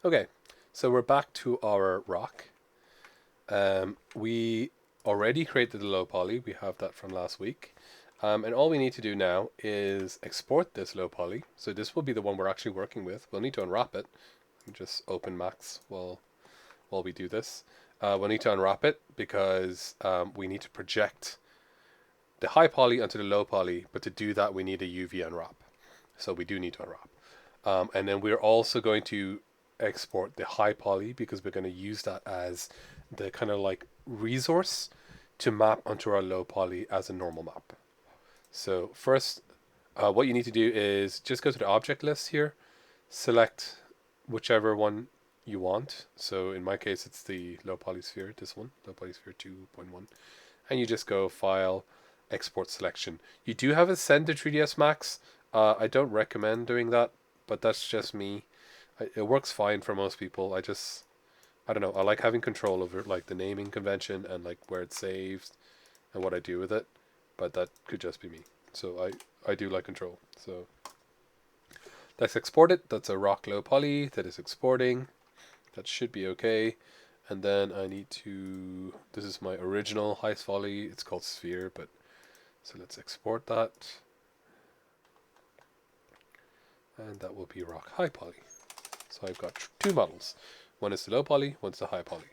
Okay, so we're back to our rock. We already created the low poly. We have that from last week. And all we need to do now is export this low poly. So this will be the one we're actually working with. We'll need to unwrap it. Let me just open Max while we do this. We'll need to unwrap it because we need to project the high poly onto the low poly. But to do that, we need a UV unwrap. So we do need to unwrap. And then we're also going to export the high poly because we're going to use that as the kind of like resource to map onto our low poly as a normal map. So first, what you need to do is just go to the object list here, select whichever one you want. So in my case, it's the low poly sphere, this one, low poly sphere 2.1. And you just go File, Export Selection. You do have a send to 3ds Max. I don't recommend doing that, but that's just me. It works fine for most people. I don't know. I like having control over like the naming convention and like where it's saved and what I do with it. But that could just be me. So I do like control. So let's export it. That's a rock low poly that is exporting. That should be okay. And then I need to, this is my original highest poly. It's called sphere, but so let's export that. And that will be rock high poly. So I've got two models. One is the low poly, one's the high poly.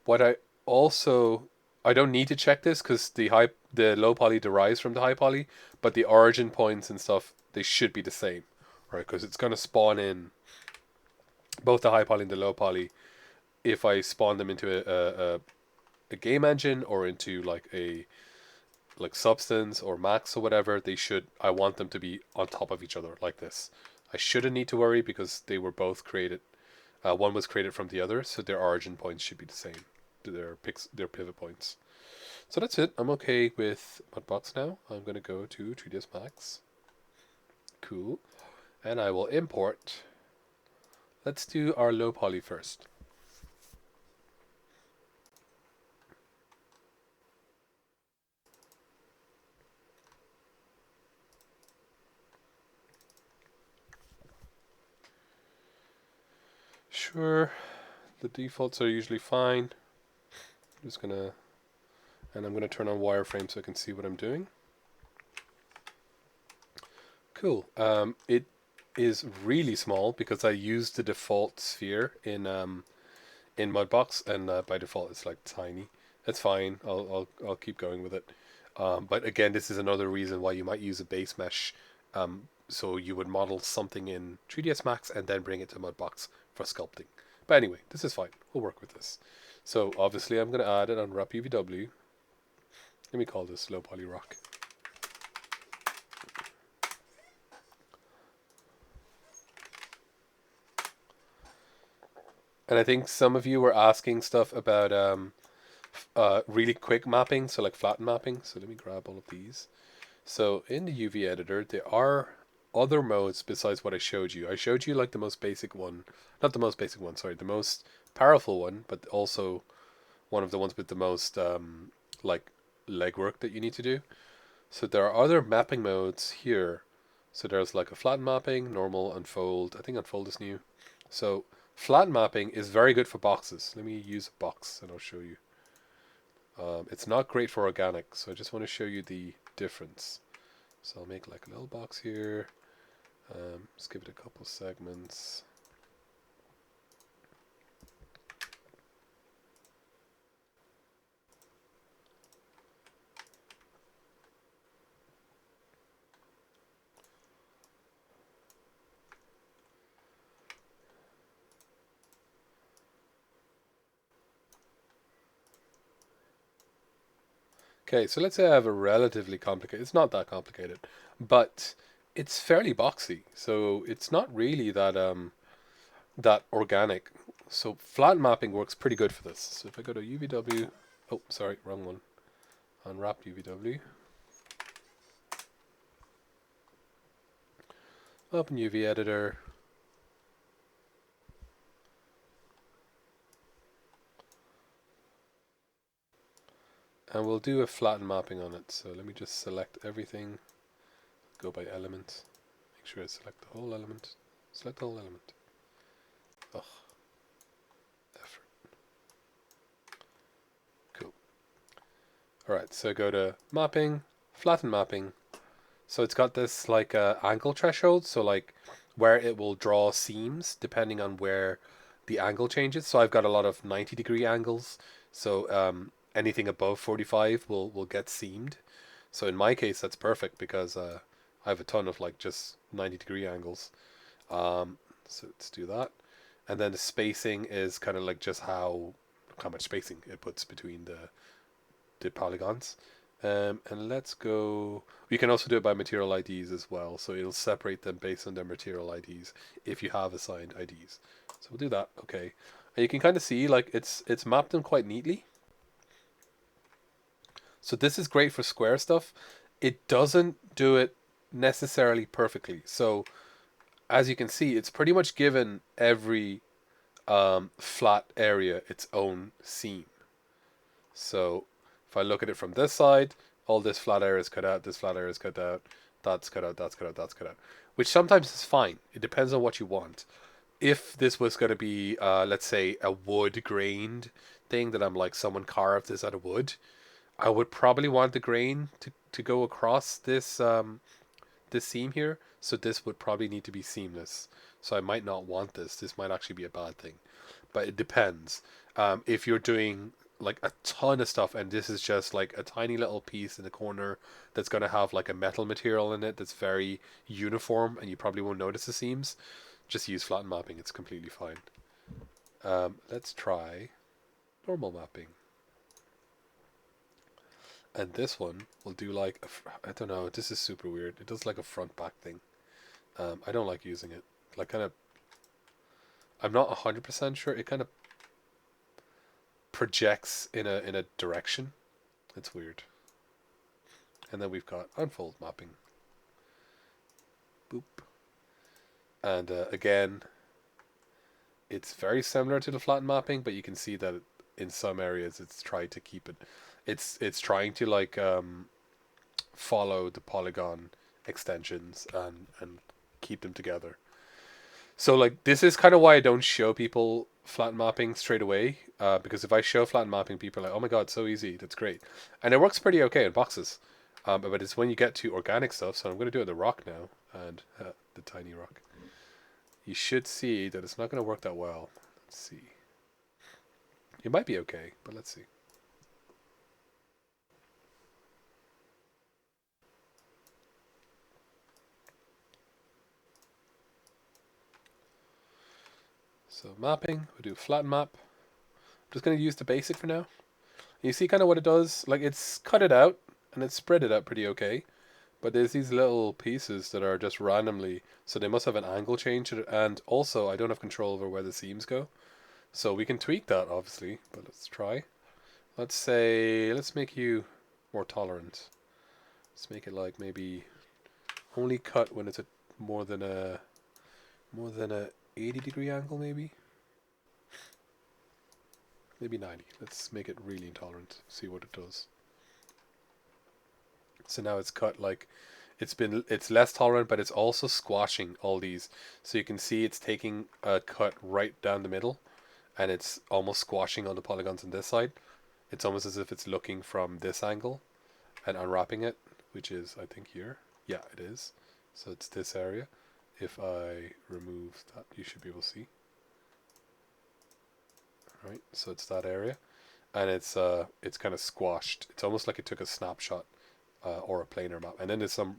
What I don't need to check this because the low poly derives from the high poly, but the origin points and stuff, they should be the same, right? Because it's going to spawn in both the high poly and the low poly if I spawn them into a game engine or into like a like Substance or Max or whatever. I want them to be on top of each other like this. I shouldn't need to worry because they were both created. One was created from the other, so their origin points should be the same. Their pivot points. So that's it. I'm okay with Mudbox now. I'm going to go to 3ds Max. Cool. And I will import. Let's do our low poly first. Sure, the defaults are usually fine. I'm gonna turn on wireframe so I can see what I'm doing. Cool. It is really small because I used the default sphere in Mudbox, and by default it's like tiny. That's fine. I'll keep going with it. But again, this is another reason why you might use a base mesh. So you would model something in 3ds Max and then bring it to Mudbox for sculpting. But anyway, this is fine. We'll work with this. So obviously I'm going to add it on wrap UVW. Let me call this low poly rock. And I think some of you were asking stuff about really quick mapping, so like flatten mapping. So let me grab all of these. So in the UV editor, there are other modes besides what I showed you. I showed you like the most basic one, not the most basic one, sorry, the most powerful one, but also one of the ones with the most like legwork that you need to do. So there are other mapping modes here. So there's like a flatten mapping, normal, unfold. I think unfold is new. So flatten mapping is very good for boxes. Let me use a box and I'll show you. It's not great for organic, so I just want to show you the difference. So I'll make like a little box here. Just give it a couple segments. Okay, so let's say I have a relatively complicated, it's not that complicated, but it's fairly boxy, so it's not really that organic. So flat mapping works pretty good for this. So if I go to UVW, oh sorry, wrong one. Unwrap UVW. Open UV editor. And we'll do a flatten mapping on it. So let me just select everything. Go by element. Make sure I select the whole element. Select the whole element. Ugh, effort. Cool. Alright, so go to mapping, flatten mapping. So it's got this like angle threshold, so like where it will draw seams depending on where the angle changes. So I've got a lot of 90-degree angles. So anything above 45 will get seamed. So in my case, that's perfect because I have a ton of like just 90-degree angles. So let's do that. And then the spacing is kind of like just how much spacing it puts between the polygons. And let's go. You can also do it by material IDs as well, so it'll separate them based on their material IDs if you have assigned IDs. So we'll do that. Okay, and you can kind of see like it's mapped them quite neatly. So this is great for square stuff. It doesn't do it necessarily perfectly. So as you can see, it's pretty much given every flat area its own seam. So if I look at it from this side, all this flat area is cut out, this flat area is cut out, that's cut out, that's cut out, that's cut out. Which sometimes is fine. It depends on what you want. If this was going to be, let's say, a wood grained thing that I'm like, someone carved this out of wood, I would probably want the grain to go across this this seam here. So this would probably need to be seamless. So I might not want this. This might actually be a bad thing. But it depends. If you're doing like a ton of stuff and this is just like a tiny little piece in the corner that's going to have like a metal material in it that's very uniform and you probably won't notice the seams, just use flatten mapping. It's completely fine. Let's try normal mapping. And this one will do like, I don't know, this is super weird. It does like a front back thing. I don't like using it. Like kind of, I'm not 100% sure. It kind of projects in a direction. It's weird. And then we've got unfold mapping. Boop. And again, it's very similar to the flat mapping, but you can see that in some areas it's tried to keep it. It's trying to like follow the polygon extensions and keep them together. So like this is kind of why I don't show people flat mapping straight away, because if I show flat mapping, people are like, oh my god, so easy, that's great, and it works pretty okay in boxes, but it's when you get to organic stuff. So I'm going to do it the rock now, and the tiny rock. You should see that it's not going to work that well. Let's see. It might be okay, but let's see. So mapping, we do flat map. I'm just going to use the basic for now. You see kind of what it does? Like it's cut it out and it's spread it out pretty okay. But there's these little pieces that are just randomly, so they must have an angle change. And also I don't have control over where the seams go. So we can tweak that obviously, but let's try. Let's say, let's make you more tolerant. Let's make it like maybe only cut when it's a more than a 80-degree angle maybe. Maybe 90. Let's make it really intolerant. See what it does. So now it's cut like it's less tolerant, but it's also squashing all these. So you can see it's taking a cut right down the middle, and it's almost squashing all the polygons on this side. It's almost as if it's looking from this angle and unwrapping it, which is I think here. Yeah, it is. So it's this area. If I remove that, you should be able to see. Right, so it's that area, and it's kind of squashed. It's almost like it took a snapshot or a planar map, and then there's a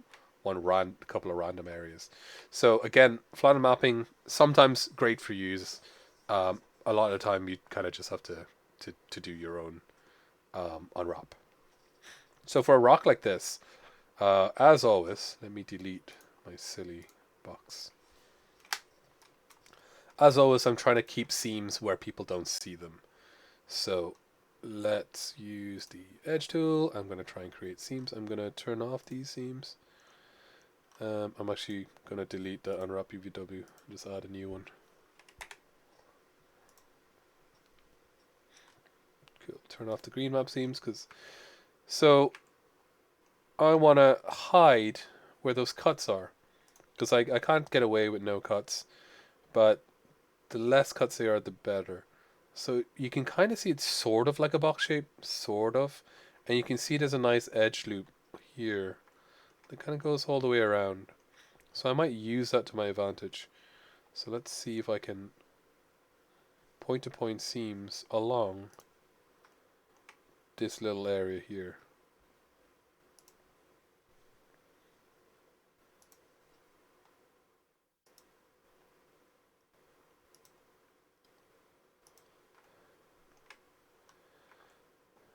couple of random areas. So again, flatten mapping sometimes great for use. A lot of the time you kind of just have to do your own unwrap. So for a rock like this, as always, let me delete my silly box. As always, I'm trying to keep seams where people don't see them. So let's use the edge tool. I'm going to try and create seams. I'm going to turn off these seams. I'm actually going to delete the unwrap UVW. Just add a new one. Cool. Turn off the green map seams because so I want to hide where those cuts are, because I can't get away with no cuts, but the less cuts they are, the better. So you can kind of see it's sort of like a box shape, sort of. And you can see there's a nice edge loop here that kind of goes all the way around. So I might use that to my advantage. So let's see if I can point-to-point seams along this little area here.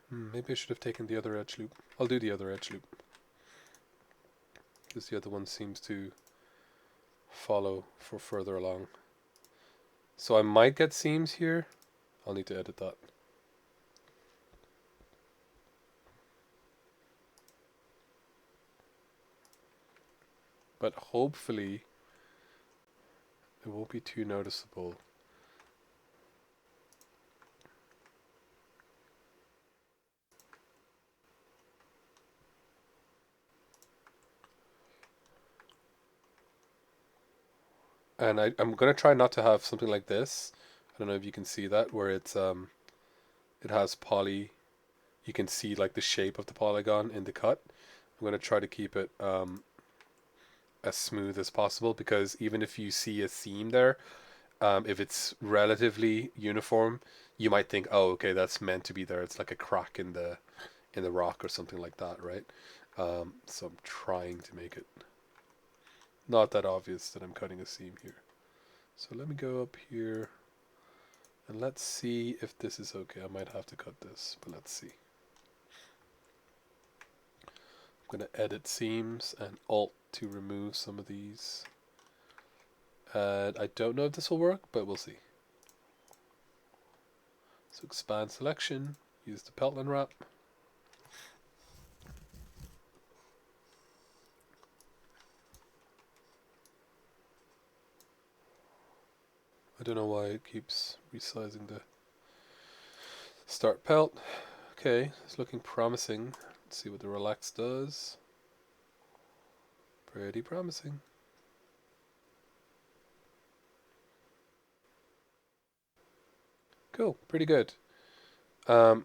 Maybe I should have taken the other edge loop. I'll do the other edge loop, because the other one seems to follow for further along. So I might get seams here. I'll need to edit that. But hopefully it won't be too noticeable. And I'm going to try not to have something like this. I don't know if you can see that, where it's it has poly. You can see like the shape of the polygon in the cut. I'm going to try to keep it as smooth as possible, because even if you see a seam there, if it's relatively uniform, you might think, oh, okay, that's meant to be there. It's like a crack in the rock or something like that, right? So I'm trying to make it not that obvious that I'm cutting a seam here. So let me go up here and let's see if this is okay. I might have to cut this, but let's see. I'm going to edit seams and Alt to remove some of these. And I don't know if this will work, but we'll see. So expand selection, use the Peltland wrap. I don't know why it keeps resizing the start pelt. Okay, it's looking promising. Let's see what the relax does. Pretty promising. Cool, pretty good. I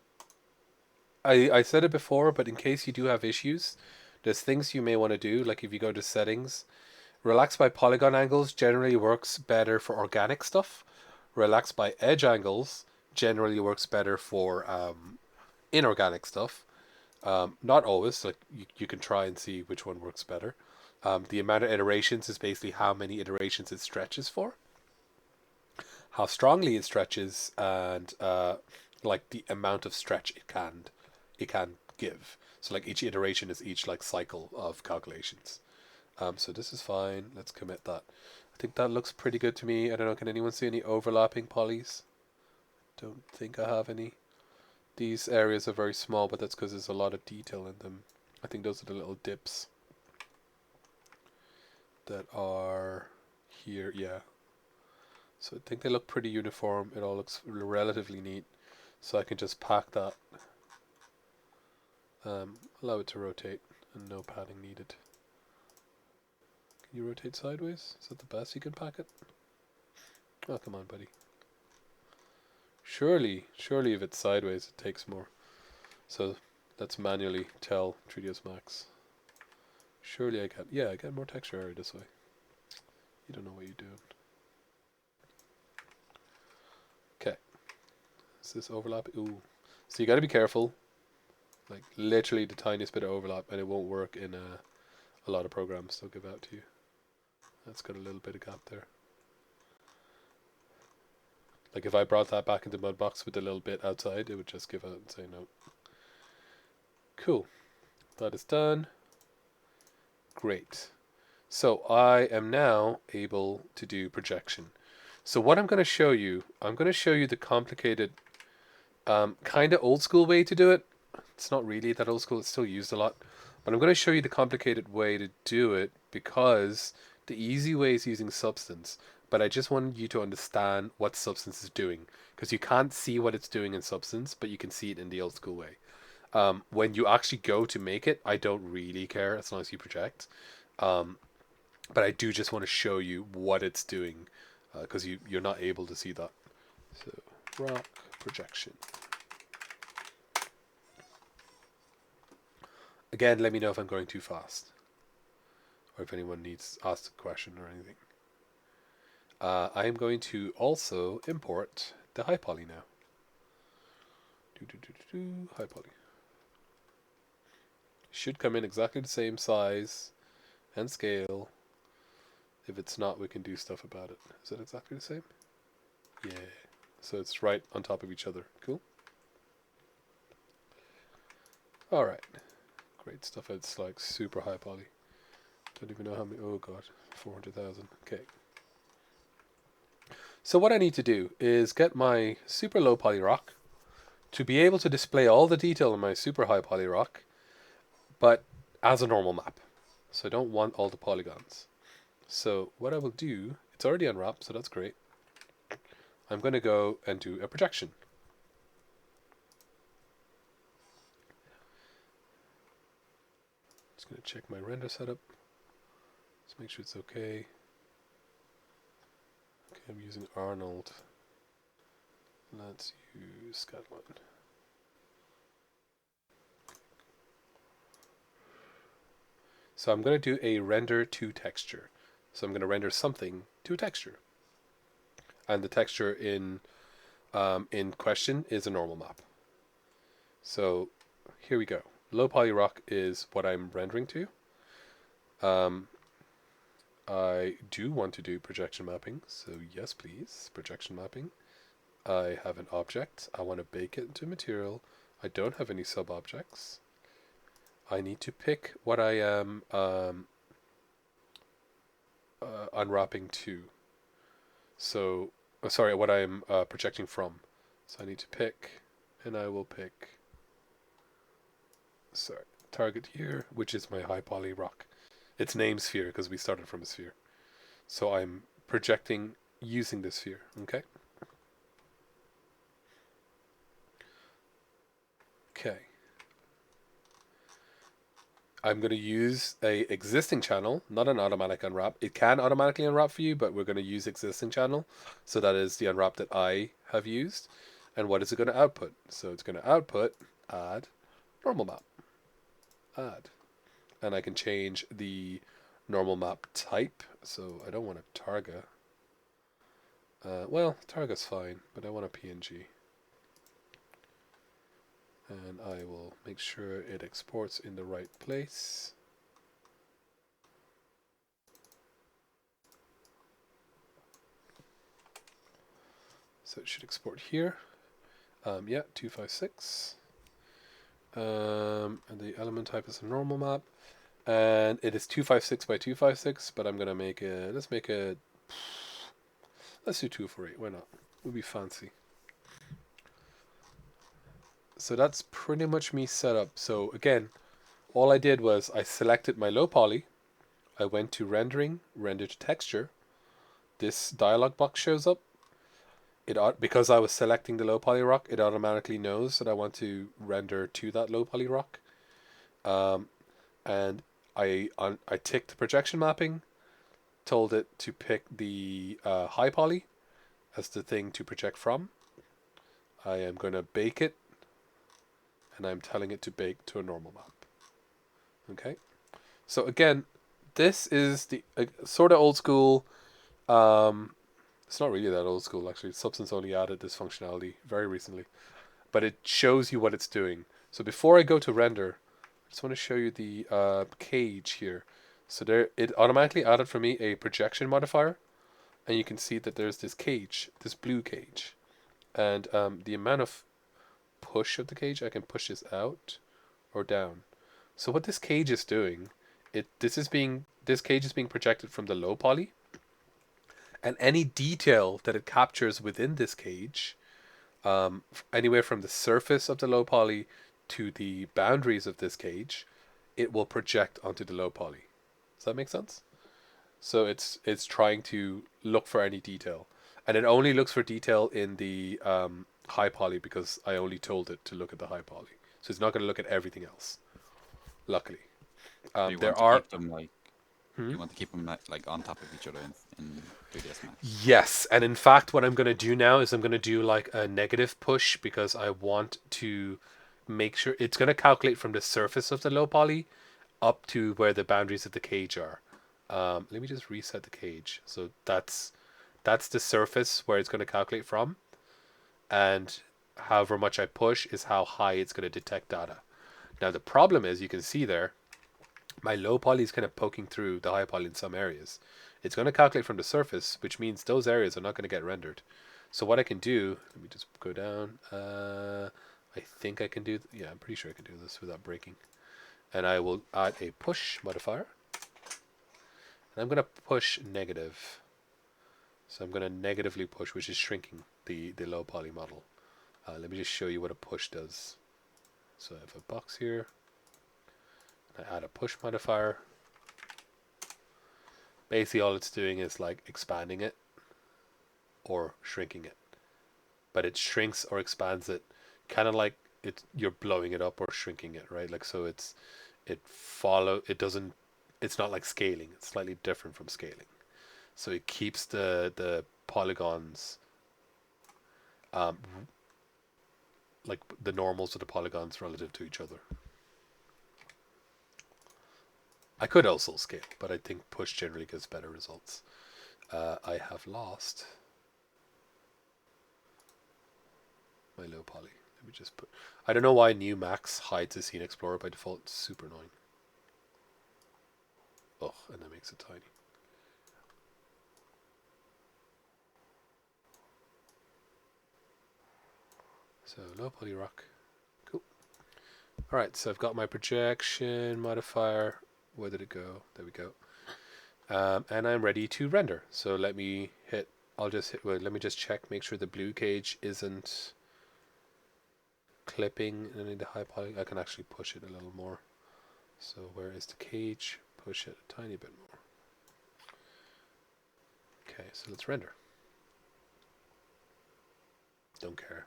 said it before, but in case you do have issues, there's things you may want to do, like if you go to settings, relax by polygon angles generally works better for organic stuff. Relax by edge angles generally works better for inorganic stuff. Not always, like you can try and see which one works better. The amount of iterations is basically how many iterations it stretches for, how strongly it stretches, and like the amount of stretch it can give. So like each iteration is each like cycle of calculations. So this is fine. Let's commit that. I think that looks pretty good to me. I don't know, can anyone see any overlapping polys? Don't think I have any. These areas are very small, but that's because there's a lot of detail in them. I think those are the little dips that are here, yeah. So I think they look pretty uniform. It all looks relatively neat. So I can just pack that. Allow it to rotate and no padding needed. Can you rotate sideways? Is that the best you can pack it? Oh, come on, buddy. Surely if it's sideways, it takes more. So let's manually tell 3ds Max. Surely I get more texture area this way. You don't know what you're doing. Okay. Is this overlap? Ooh. So you gotta be careful. Like literally the tiniest bit of overlap, and it won't work in a lot of programs they'll give out to you. That's got a little bit of gap there. Like if I brought that back into Mudbox with a little bit outside, it would just give out and say no. Cool. That is done. Great. So I am now able to do projection. So what I'm going to show you the complicated, kind of old school way to do it. It's not really that old school, it's still used a lot. But I'm going to show you the complicated way to do it, because the easy way is using Substance. But I just want you to understand what Substance is doing, because you can't see what it's doing in Substance, but you can see it in the old school way. When you actually go to make it, I don't really care as long as you project. But I do just want to show you what it's doing because you're not able to see that. So rock projection. Again, let me know if I'm going too fast, or if anyone needs to ask a question or anything. I am going to also import the high poly now. High poly. Should come in exactly the same size and scale. If it's not, we can do stuff about it. Is it exactly the same? Yeah. So it's right on top of each other. Cool. Alright. Great stuff. It's like super high poly. Don't even know how many. Oh god. 400,000. Okay. So what I need to do is get my super low poly rock to be able to display all the detail in my super high poly rock, but as a normal map. So I don't want all the polygons. So what I will do, it's already unwrapped, so that's great. I'm going to go and do a projection. Just going to check my render setup. Let's make sure it's okay. Okay, I'm using Arnold. Let's use Scatline. So I'm going to do a render to texture. So I'm going to render something to a texture. And the texture in question is a normal map. So here we go. Low poly rock is what I'm rendering to. I do want to do projection mapping, so yes please, projection mapping. I have an object, I want to bake it into material. I don't have any sub-objects. I need to pick what I am unwrapping to. So, sorry, what I am projecting from. So I need to pick, and I will pick, sorry, target here, which is my high poly rock. It's named sphere because we started from a sphere. So I'm projecting using this sphere, okay? Okay. I'm going to use a existing channel, not an automatic unwrap. It can automatically unwrap for you, but we're going to use existing channel. So that is the unwrap that I have used. And what is it going to output? So it's going to output add normal map. Add. And I can change the normal map type. So I don't want a Targa. Well, Targa's fine, but I want a PNG. And I will make sure it exports in the right place. So it should export here. Yeah, 256. And the element type is a normal map. And it is 256 by 256, but I'm going to make it, let's do 248, why not? We'll be fancy. So that's pretty much me set up. So again, all I did was I selected my low poly. I went to rendering, render to texture. This dialog box shows up. Because I was selecting the low poly rock, it automatically knows that I want to render to that low poly rock. And I ticked the projection mapping, told it to pick the high poly as the thing to project from. I am going to bake it, and I'm telling it to bake to a normal map. Okay, so again, this is the sort of old school. It's not really that old school actually. Substance only added this functionality very recently, but it shows you what it's doing. So before I go to render, I just want to show you the cage here. So there, it automatically added for me a projection modifier, and you can see that there's this cage, this blue cage, and the amount of push of the cage, I can push this out or down. So what this cage is doing, this cage is being projected from the low poly, and any detail that it captures within this cage, anywhere from the surface of the low poly to the boundaries of this cage, it will project onto the low poly. Does that make sense? So it's trying to look for any detail, and it only looks for detail in the high poly because I only told it to look at the high poly. So it's not going to look at everything else. Luckily, You want to keep them like You want to keep them like on top of each other in 3ds Max. Yes, and in fact, what I'm going to do now is I'm going to do like a negative push because I want to make sure it's going to calculate from the surface of the low poly up to where the boundaries of the cage are. Let me just reset the cage. So that's the surface where it's going to calculate from, and however much I push is how high it's going to detect data. Now the problem is, you can see there, my low poly is kind of poking through the high poly in some areas. It's going to calculate from the surface, which means those areas are not going to get rendered. So what I can do, let me just go down. I think I can do, yeah, I'm pretty sure I can do this without breaking. And I will add a push modifier. And I'm going to push negative. So I'm going to negatively push, which is shrinking the low poly model. Let me just show you what a push does. So I have a box here. I add a push modifier. Basically all it's doing is like expanding it or shrinking it. But it shrinks or expands it kind of like you're blowing it up or shrinking it, right? Like, so it doesn't, it's not like scaling. It's slightly different from scaling. So it keeps the polygons um, like the normals of the polygons relative to each other. I could also scale, but I think push generally gives better results. I have lost my low poly. Let me just put. I don't know why new max hides the scene explorer by default. It's super annoying. Oh, and that makes it tiny. So low poly rock. Cool. All right, so I've got my projection modifier. Where did it go? There we go. And I'm ready to render. So let me hit. I'll just hit. Well, let me just check. Make sure the blue cage isn't clipping any of the high poly. I can actually push it a little more. So where is the cage? Push it a tiny bit more. Okay, so let's render. Don't care.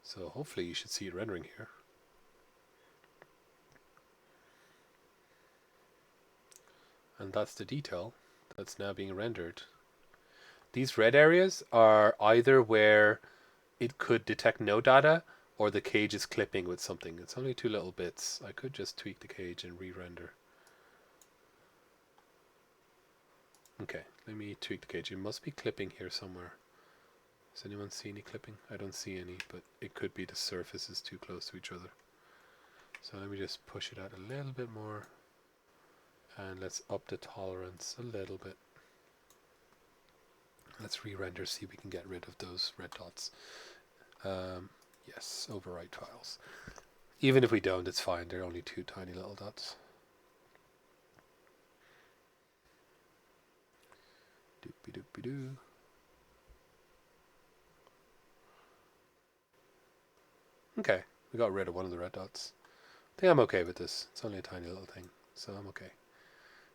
So hopefully you should see it rendering here. And that's the detail that's now being rendered. These red areas are either where it could detect no data or the cage is clipping with something. It's only 2 little bits. I could just tweak the cage and re-render. Okay, let me tweak the cage. It must be clipping here somewhere. Does anyone see any clipping? I don't see any, but it could be the surface is too close to each other. So let me just push it out a little bit more. And let's up the tolerance a little bit. Let's re-render, see if we can get rid of those red dots. Yes, overwrite files. Even if we don't, it's fine. They're only 2 tiny little dots. Doopy doopy doo. Okay, we got rid of one of the red dots. I think I'm okay with this. It's only a tiny little thing, so I'm okay.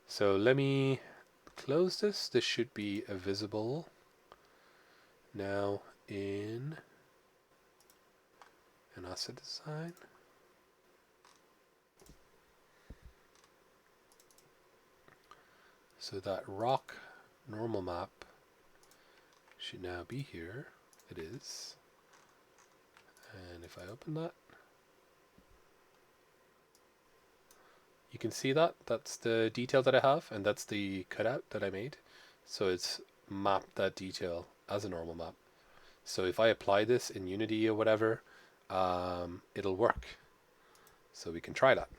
So let me close this. This should be visible now in an asset design. So that rock normal map should now be here. It is. And if I open that, you can see that. That's the detail that I have, and that's the cutout that I made. So it's mapped that detail as a normal map. So if I apply this in Unity or whatever, it'll work. So we can try that.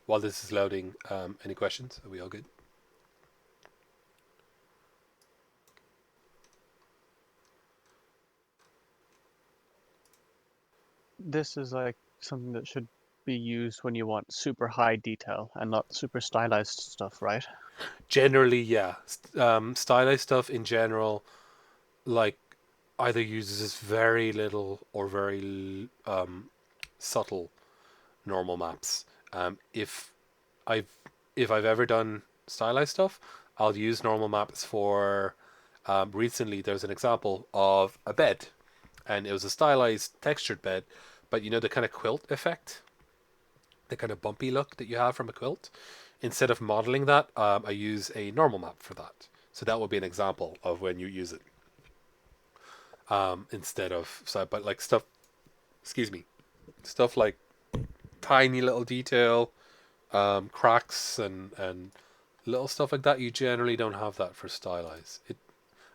While this is loading, any questions? Are we all good? This is like something that should be used when you want super high detail and not super stylized stuff, right? Generally, yeah. Stylized stuff in general, like, either uses very little or very subtle normal maps. If I've if I've ever done stylized stuff, I'll use normal maps for. Recently, there's an example of a bed, and it was a stylized textured bed, but you know the kind of quilt effect, the kind of bumpy look that you have from a quilt. Instead of modeling that, I use a normal map for that. So that would be an example of when you use it. Instead of but like stuff, excuse me, stuff like tiny little detail, cracks and little stuff like that. You generally don't have that for stylize. It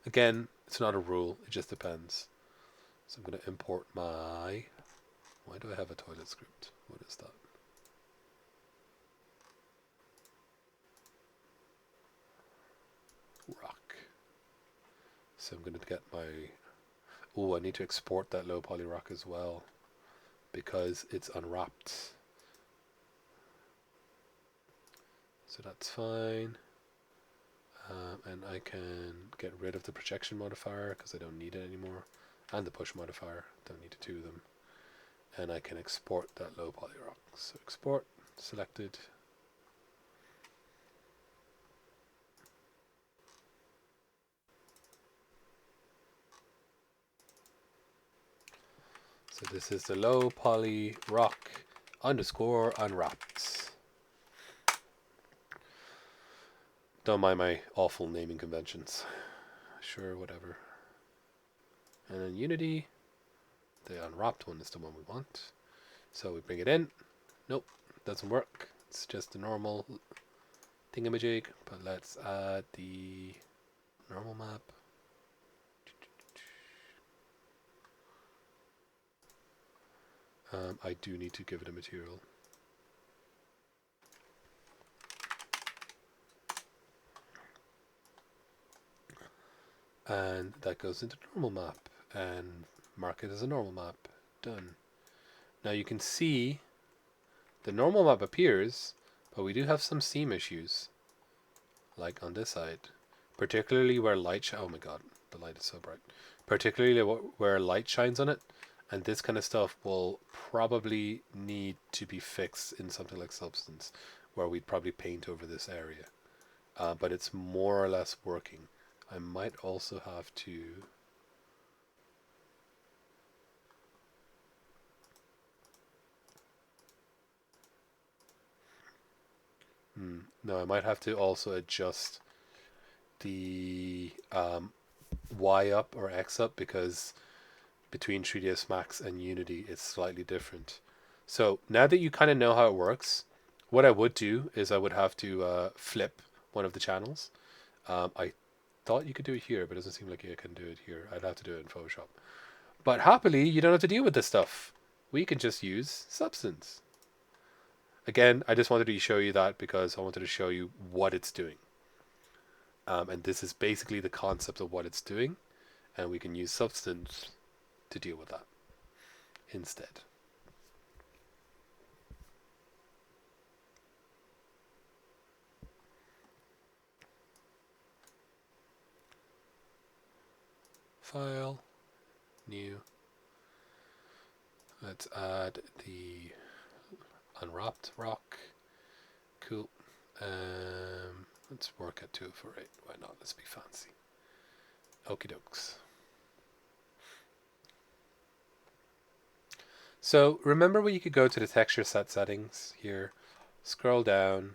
again, it's not a rule. It just depends. So I'm going to import my. Why do I have a toilet script? What is that? Rock. So I'm going to get my. Oh, I need to export that low poly rock as well because it's unwrapped. So that's fine. And I can get rid of the projection modifier because I don't need it anymore. And the push modifier, don't need the two of them. And I can export that low poly rock. So export, selected. So this is the low poly rock underscore unwrapped. Don't mind my awful naming conventions. Sure, whatever. And then Unity, the unwrapped one is the one we want. So we bring it in. Nope, doesn't work. It's just a normal thingamajig. But let's add the normal map. I do need to give it a material. And that goes into normal map and mark it as a normal map. Done. Now you can see the normal map appears, but we do have some seam issues, like on this side, particularly where light. Oh my god, the light is so bright. Particularly where light shines on it, and this kind of stuff will probably need to be fixed in something like Substance, where we'd probably paint over this area. But it's more or less working. I might also have to. No, I might have to also adjust the Y up or X up because between 3ds Max and Unity it's slightly different. So now that you kind of know how it works, what I would do is I would have to flip one of the channels. I thought you could do it here, but it doesn't seem like you can do it here. I'd have to do it in Photoshop. But happily, you don't have to deal with this stuff. We can just use Substance. Again, I just wanted to show you that because I wanted to show you what it's doing. And this is basically the concept of what it's doing. And we can use Substance to deal with that instead. File, new. Let's add the unwrapped rock. Cool. Let's work at 248. Why not? Let's be fancy. Okie dokes. So remember where you could go to the texture set settings here, scroll down,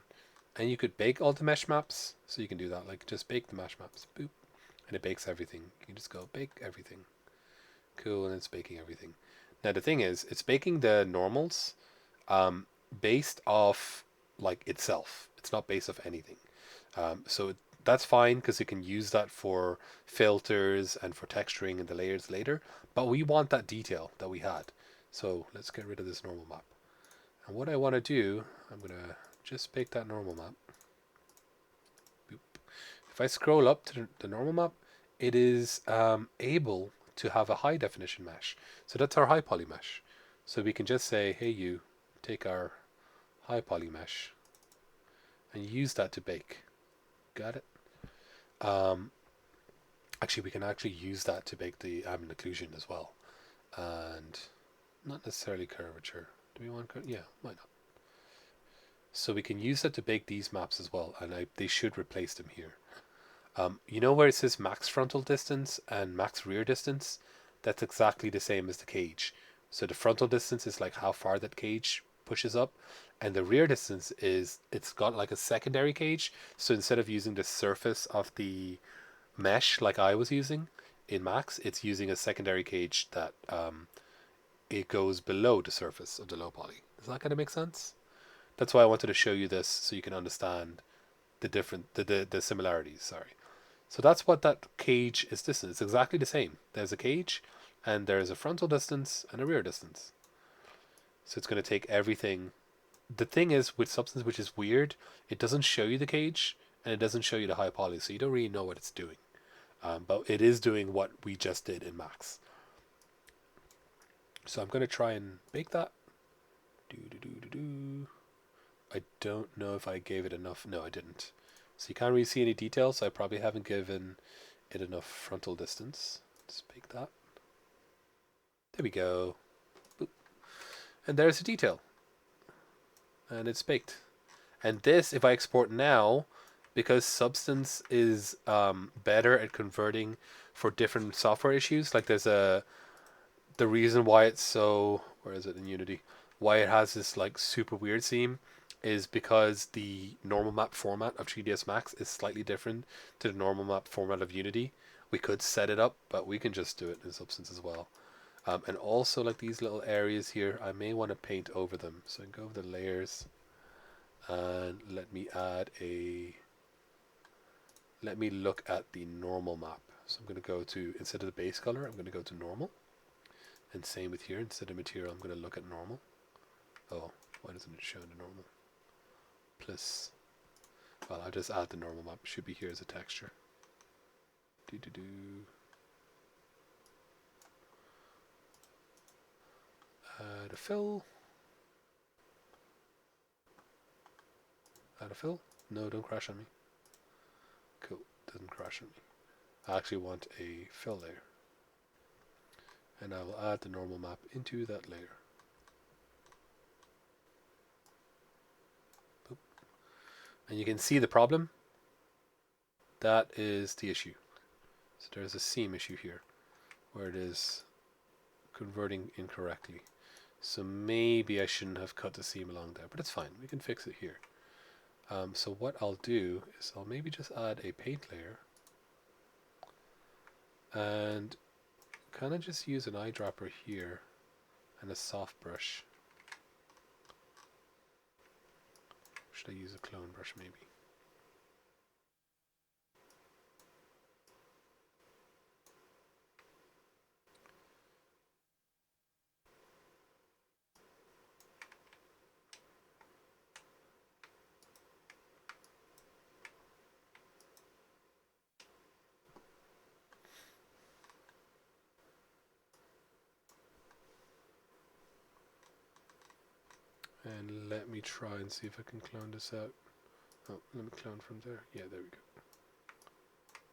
and you could bake all the mesh maps. So you can do that, like just bake the mesh maps. Boop. And it bakes everything. You can just go bake everything. Cool, and it's baking everything. Now the thing is, it's baking the normals based off like itself. It's not based off anything. So that's fine because you can use that for filters and for texturing and the layers later. But we want that detail that we had. So let's get rid of this normal map. And what I want to do, I'm going to just bake that normal map. Boop. If I scroll up to the normal map, it is able to have a high definition mesh. So that's our high poly mesh. So we can just say, hey you, take our high poly mesh and use that to bake. Got it? Actually, we can actually use that to bake the ambient occlusion as well. And not necessarily curvature. Do we want yeah, why not? So we can use that to bake these maps as well, and they should replace them here. You know where it says max frontal distance and max rear distance? That's exactly the same as the cage. So the frontal distance is like how far that cage pushes up, and the rear distance is it's got like a secondary cage. So instead of using the surface of the mesh like I was using in max, it's using a secondary cage that it goes below the surface of the low poly. Does that kind of make sense? That's why I wanted to show you this so you can understand the similarities. Sorry. So that's what that cage is distance. It's exactly the same. There's a cage, and there's a frontal distance and a rear distance. So it's going to take everything. The thing is with Substance, which is weird, it doesn't show you the cage and it doesn't show you the high poly, so you don't really know what it's doing. But it is doing what we just did in Max. So I'm going to try and bake that. I don't know if I gave it enough. No, I didn't. So you can't really see any details, so I probably haven't given it enough frontal distance. Let's bake that. There we go. Boop. And there's the detail. And it's baked. And this, if I export now, because Substance is better at converting for different software issues, like there's the reason why it's so, where is it in Unity? Why it has this like super weird seam is because the normal map format of 3ds Max is slightly different to the normal map format of Unity. We could set it up, but we can just do it in Substance as well. And also like these little areas here, I may want to paint over them. So I can go over the layers and let me look at the normal map. So I'm going to go to, instead of the base color, I'm going to go to normal. And same with here, instead of material, I'm going to look at normal. Oh, why doesn't it show the normal? Plus, well, I'll just add the normal map. It should be here as a texture. Add a fill. Add a fill. No, don't crash on me. Cool, doesn't crash on me. I actually want a fill layer. And I will add the normal map into that layer. Boop. And you can see the problem. That is the issue. So there's a seam issue here where it is converting incorrectly. So maybe I shouldn't have cut the seam along there, but it's fine. We can fix it here. So what I'll do is I'll maybe just add a paint layer and kind of just use an eyedropper here and a soft brush. Should I use a clone brush maybe? And let me try and see if I can clone this out. Oh, let me clone from there. Yeah, there we go.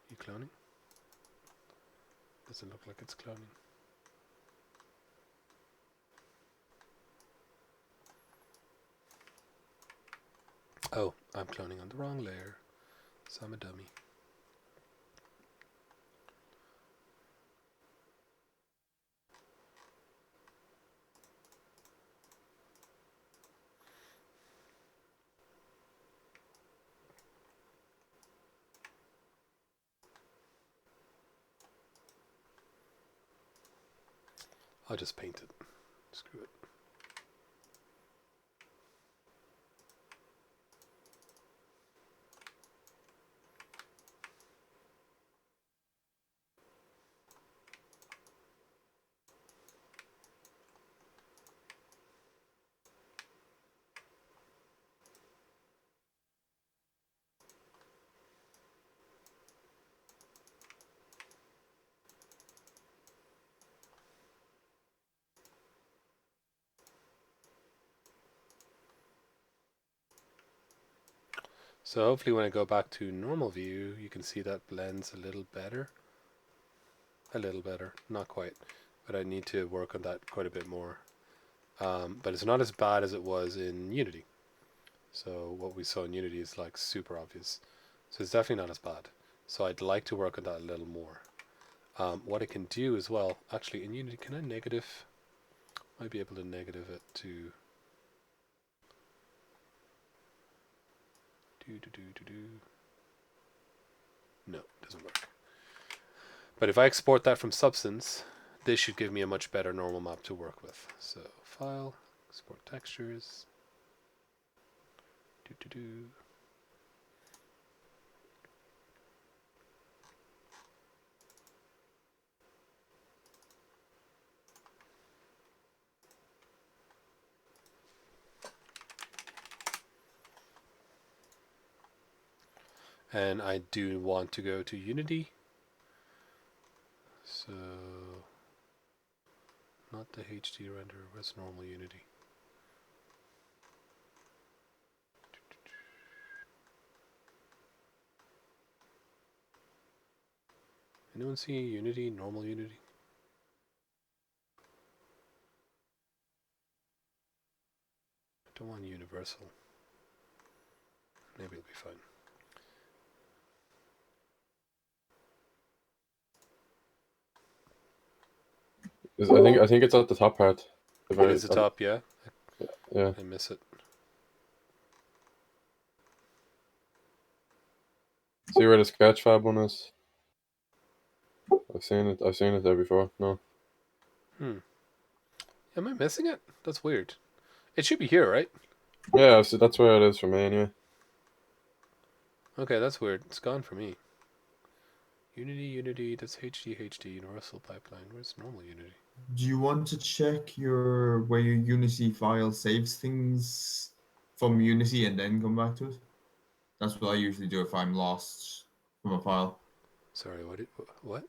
You cloning? Doesn't look like it's cloning. Oh, I'm cloning on the wrong layer. So I'm a dummy. I'll just paint it. Screw it. So hopefully when I go back to normal view, you can see that blends a little better. A little better, not quite, but I need to work on that quite a bit more. But it's not as bad as it was in Unity. So what we saw in Unity is like super obvious. So it's definitely not as bad. So I'd like to work on that a little more. What I can do as well, actually in Unity, can I negative? Might be able to negative it to No, it doesn't work. But if I export that from Substance, this should give me a much better normal map to work with. So File, Export Textures. And I do want to go to Unity. So, not the HD render, where's normal Unity? Anyone see Unity, normal Unity? I don't want universal. Maybe it'll be fine. I think it's at the top part. It is the top, yeah? Yeah. I miss it. See where the Sketchfab one is? I've seen it there before. No. Am I missing it? That's weird. It should be here, right? Yeah, so that's where it is for me anyway. Okay, that's weird. It's gone for me. Unity, that's HD, Universal Pipeline. Where's normal Unity? Do you want to check where your Unity file saves things from Unity and then come back to it? That's what I usually do if I'm lost from a file. Sorry, what?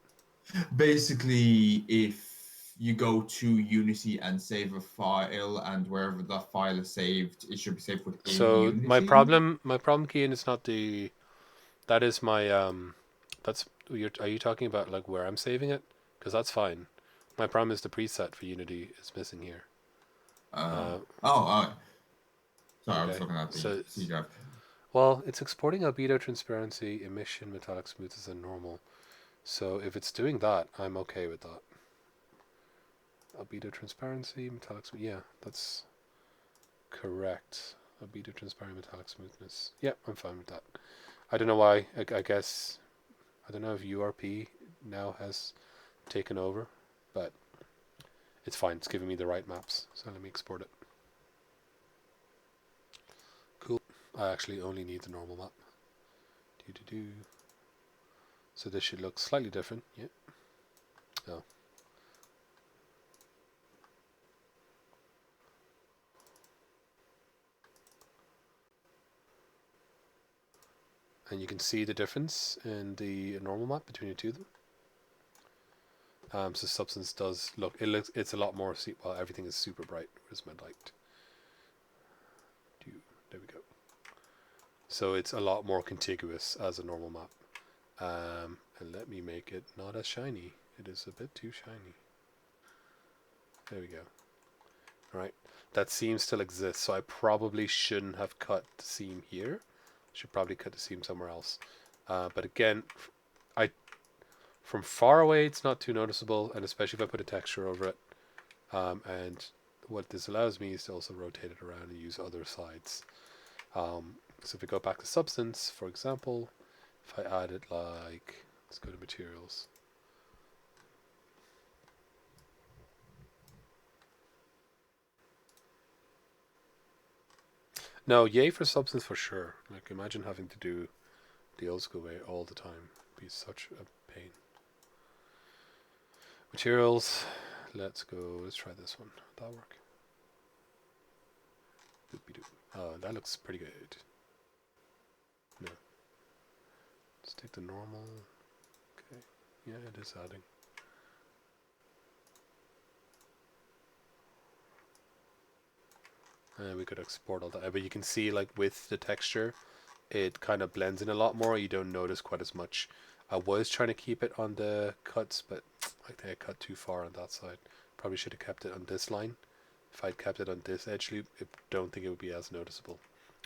Basically, if you go to Unity and save a file, and wherever that file is saved, it should be saved within Unity. My problem, Kean, is not the. That is my Are you talking about like where I'm saving it? Because that's fine. My problem is the preset for Unity is missing here. Sorry, okay. I was looking at the C drive. Well, it's exporting albedo, transparency, emission, metallic smoothness, and normal. So if it's doing that, I'm okay with that. Albedo, transparency, metallic smoothness. Yeah, that's correct. Albedo, transparent, metallic smoothness. Yeah, I'm fine with that. I don't know why. I guess I don't know if URP now has taken over, but it's fine. It's giving me the right maps. So let me export it. Cool. I actually only need the normal map. So this should look slightly different. Yeah. Oh. And you can see the difference in the normal map between the two of them. So Substance does look. It's a lot more. Well, everything is super bright. Where's my light? There we go. So it's a lot more contiguous as a normal map. And let me make it not as shiny. It is a bit too shiny. There we go. Alright. That seam still exists, so I probably shouldn't have cut the seam here. Should probably cut the seam somewhere else. But again, from far away it's not too noticeable, and especially if I put a texture over it. And what this allows me is to also rotate it around and use other sides. So if we go back to Substance, for example, if I added like, let's go to Materials. No, yay for Substance for sure. Like, imagine having to do the old school way all the time. It'd be such a pain. Materials, let's try this one. That'll work. Oh, that looks pretty good. No. Let's take the normal. Okay. Yeah, it is adding. And we could export all that. But you can see, like, with the texture, it kind of blends in a lot more. You don't notice quite as much. I was trying to keep it on the cuts, but I think I cut too far on that side. Probably should have kept it on this line. If I'd kept it on this edge loop, I don't think it would be as noticeable.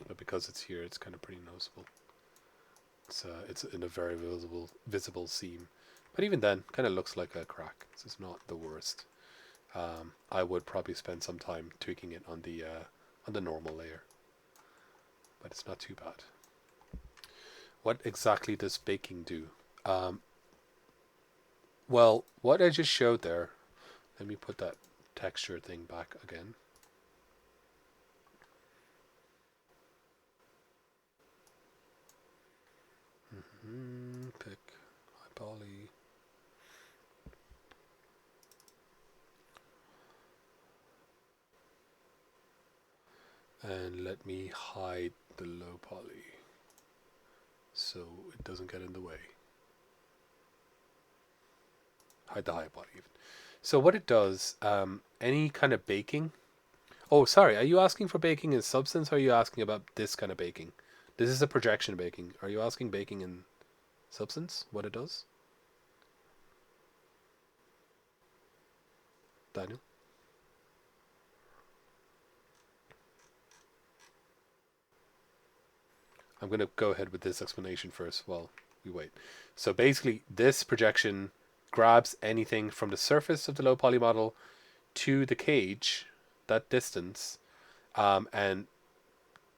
but because it's here, it's kind of pretty noticeable. It's in a very visible seam, but even then, kind of looks like a crack. So it's not the worst. I would probably spend some time tweaking it on the normal layer, but it's not too bad. What exactly does baking do? Well, what I just showed there. Let me put that texture thing back again. Pick high poly. And let me hide the low poly so it doesn't get in the way. Hide the high poly even. So what it does, any kind of baking. Oh, sorry, are you asking for baking in substance or are you asking about this kind of baking? This is a projection baking. Are you asking baking in substance, what it does? Daniel? I'm going to go ahead with this explanation first while we wait. So basically, this projection grabs anything from the surface of the low poly model to the cage, that distance, and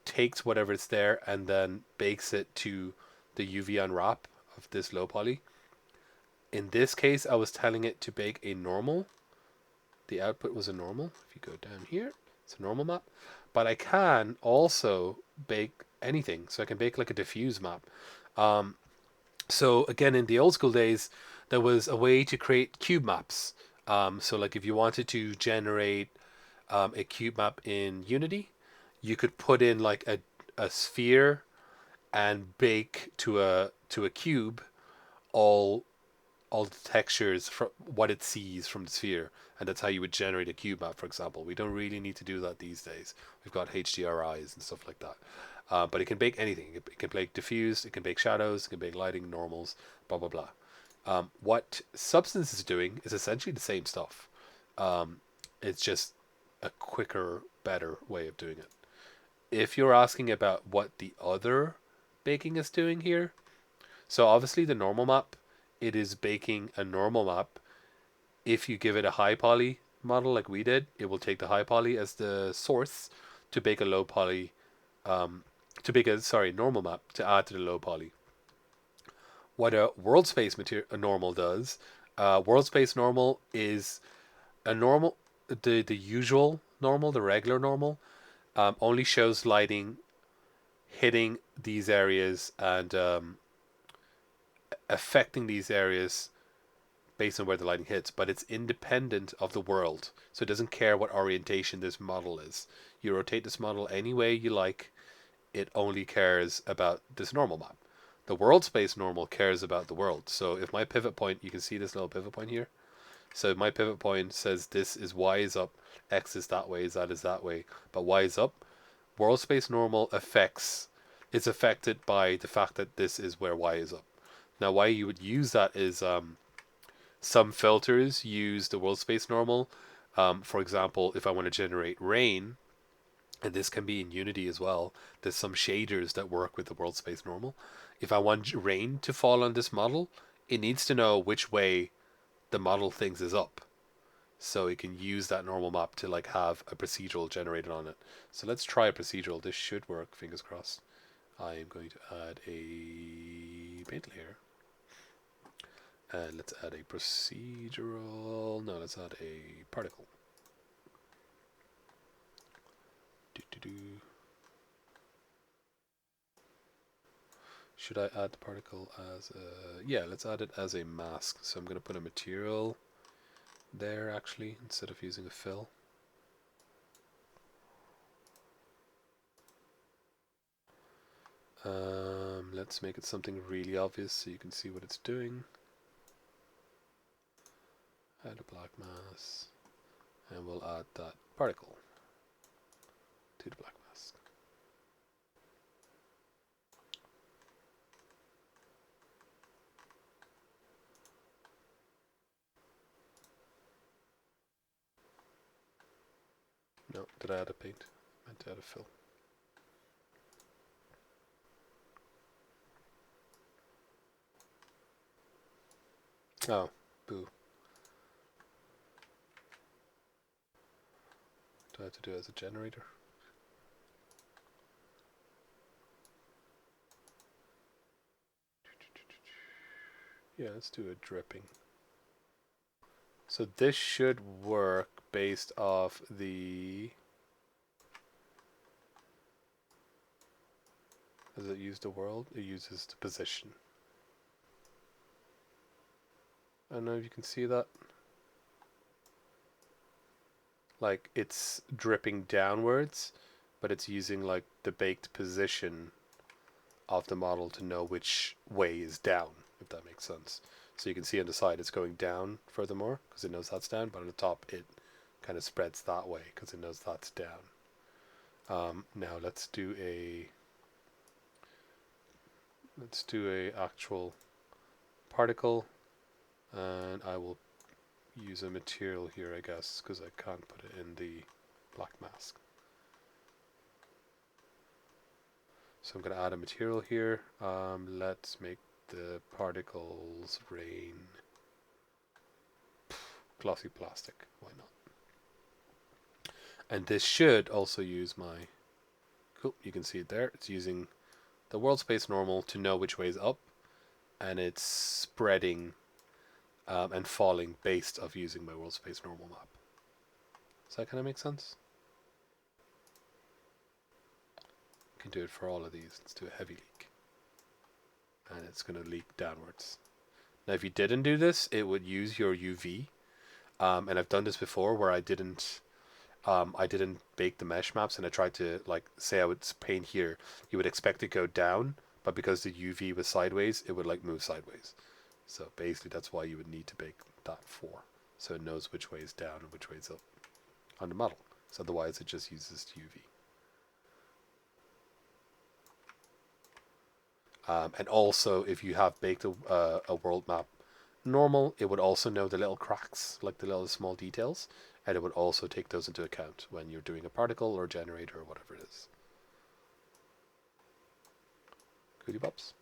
takes whatever is there and then bakes it to the UV unwrap of this low poly. In this case, I was telling it to bake a normal. The output was a normal. If you go down here, it's a normal map. But I can also bake anything. So I can bake like a diffuse map. So again, in the old school days, there was a way to create cube maps. So like if you wanted to generate a cube map in Unity, you could put in like a sphere and bake to a cube all the textures from what it sees from the sphere, and that's how you would generate a cube map, for example. We don't really need to do that these days. We've got HDRIs and stuff like that. But it can bake anything. It can bake diffuse, it can bake shadows, it can bake lighting, normals, blah, blah, blah. What Substance is doing is essentially the same stuff. It's just a quicker, better way of doing it. If you're asking about what the other baking is doing here, so obviously the normal map, it is baking a normal map. If you give it a high poly model like we did, it will take the high poly as the source to bake a low poly, normal map to add to the low poly. What a world space normal does, world space normal is a normal, the usual normal, the regular normal, only shows lighting hitting these areas and affecting these areas based on where the lighting hits, but it's independent of the world. So it doesn't care what orientation this model is. You rotate this model any way you like, it only cares about this normal map. The world space normal cares about the world. So if my pivot point, you can see this little pivot point here. So my pivot point says this is Y is up, X is that way, Z is that way, but Y is up. World space normal is affected by the fact that this is where Y is up. Now, why you would use that is some filters use the world space normal. For example, if I want to generate rain, and this can be in Unity as well, there's some shaders that work with the world space normal. If I want rain to fall on this model, it needs to know which way the model thinks is up. So it can use that normal map to like have a procedural generated on it. So let's try a procedural. This should work, fingers crossed. I am going to add a paint layer. And let's add a procedural. No, let's add a particle. Should I add the particle as a... Yeah, let's add it as a mask. So I'm going to put a material there actually, instead of using a fill. Let's make it something really obvious so you can see what it's doing. Add a black mask, and we'll add that particle to the black mask. No, did I add a paint? I meant to add a fill. Oh, boo. Do I have to do it as a generator? Yeah, let's do a dripping. So this should work based off the... Does it use the world? It uses the position. I don't know if you can see that. Like, it's dripping downwards, but it's using like the baked position of the model to know which way is down, if that makes sense. So you can see on the side it's going down furthermore because it knows that's down, but on the top it kind of spreads that way because it knows that's down. Now let's do a actual particle, and I will use a material here, I guess, because I can't put it in the black mask. So I'm going to add a material here. Let's make the particles rain glossy plastic. Why not? And this should also use my... Cool, you can see it there. It's using the world space normal to know which way is up, and it's spreading and falling based off using my world space normal map. Does that kind of make sense? You can do it for all of these. Let's do a heavy leak. And it's going to leak downwards. Now if you didn't do this, it would use your UV. And I've done this before where I didn't bake the mesh maps, and I tried to, like, say I would paint here. You would expect it to go down, but because the UV was sideways, it would like move sideways. So basically that's why you would need to bake that for. So it knows which way is down and which way is up on the model. So otherwise it just uses UV. And also, if you have baked a world map normal, it would also know the little cracks, like the little small details, and it would also take those into account when you're doing a particle or generator or whatever it is. Goody bobs.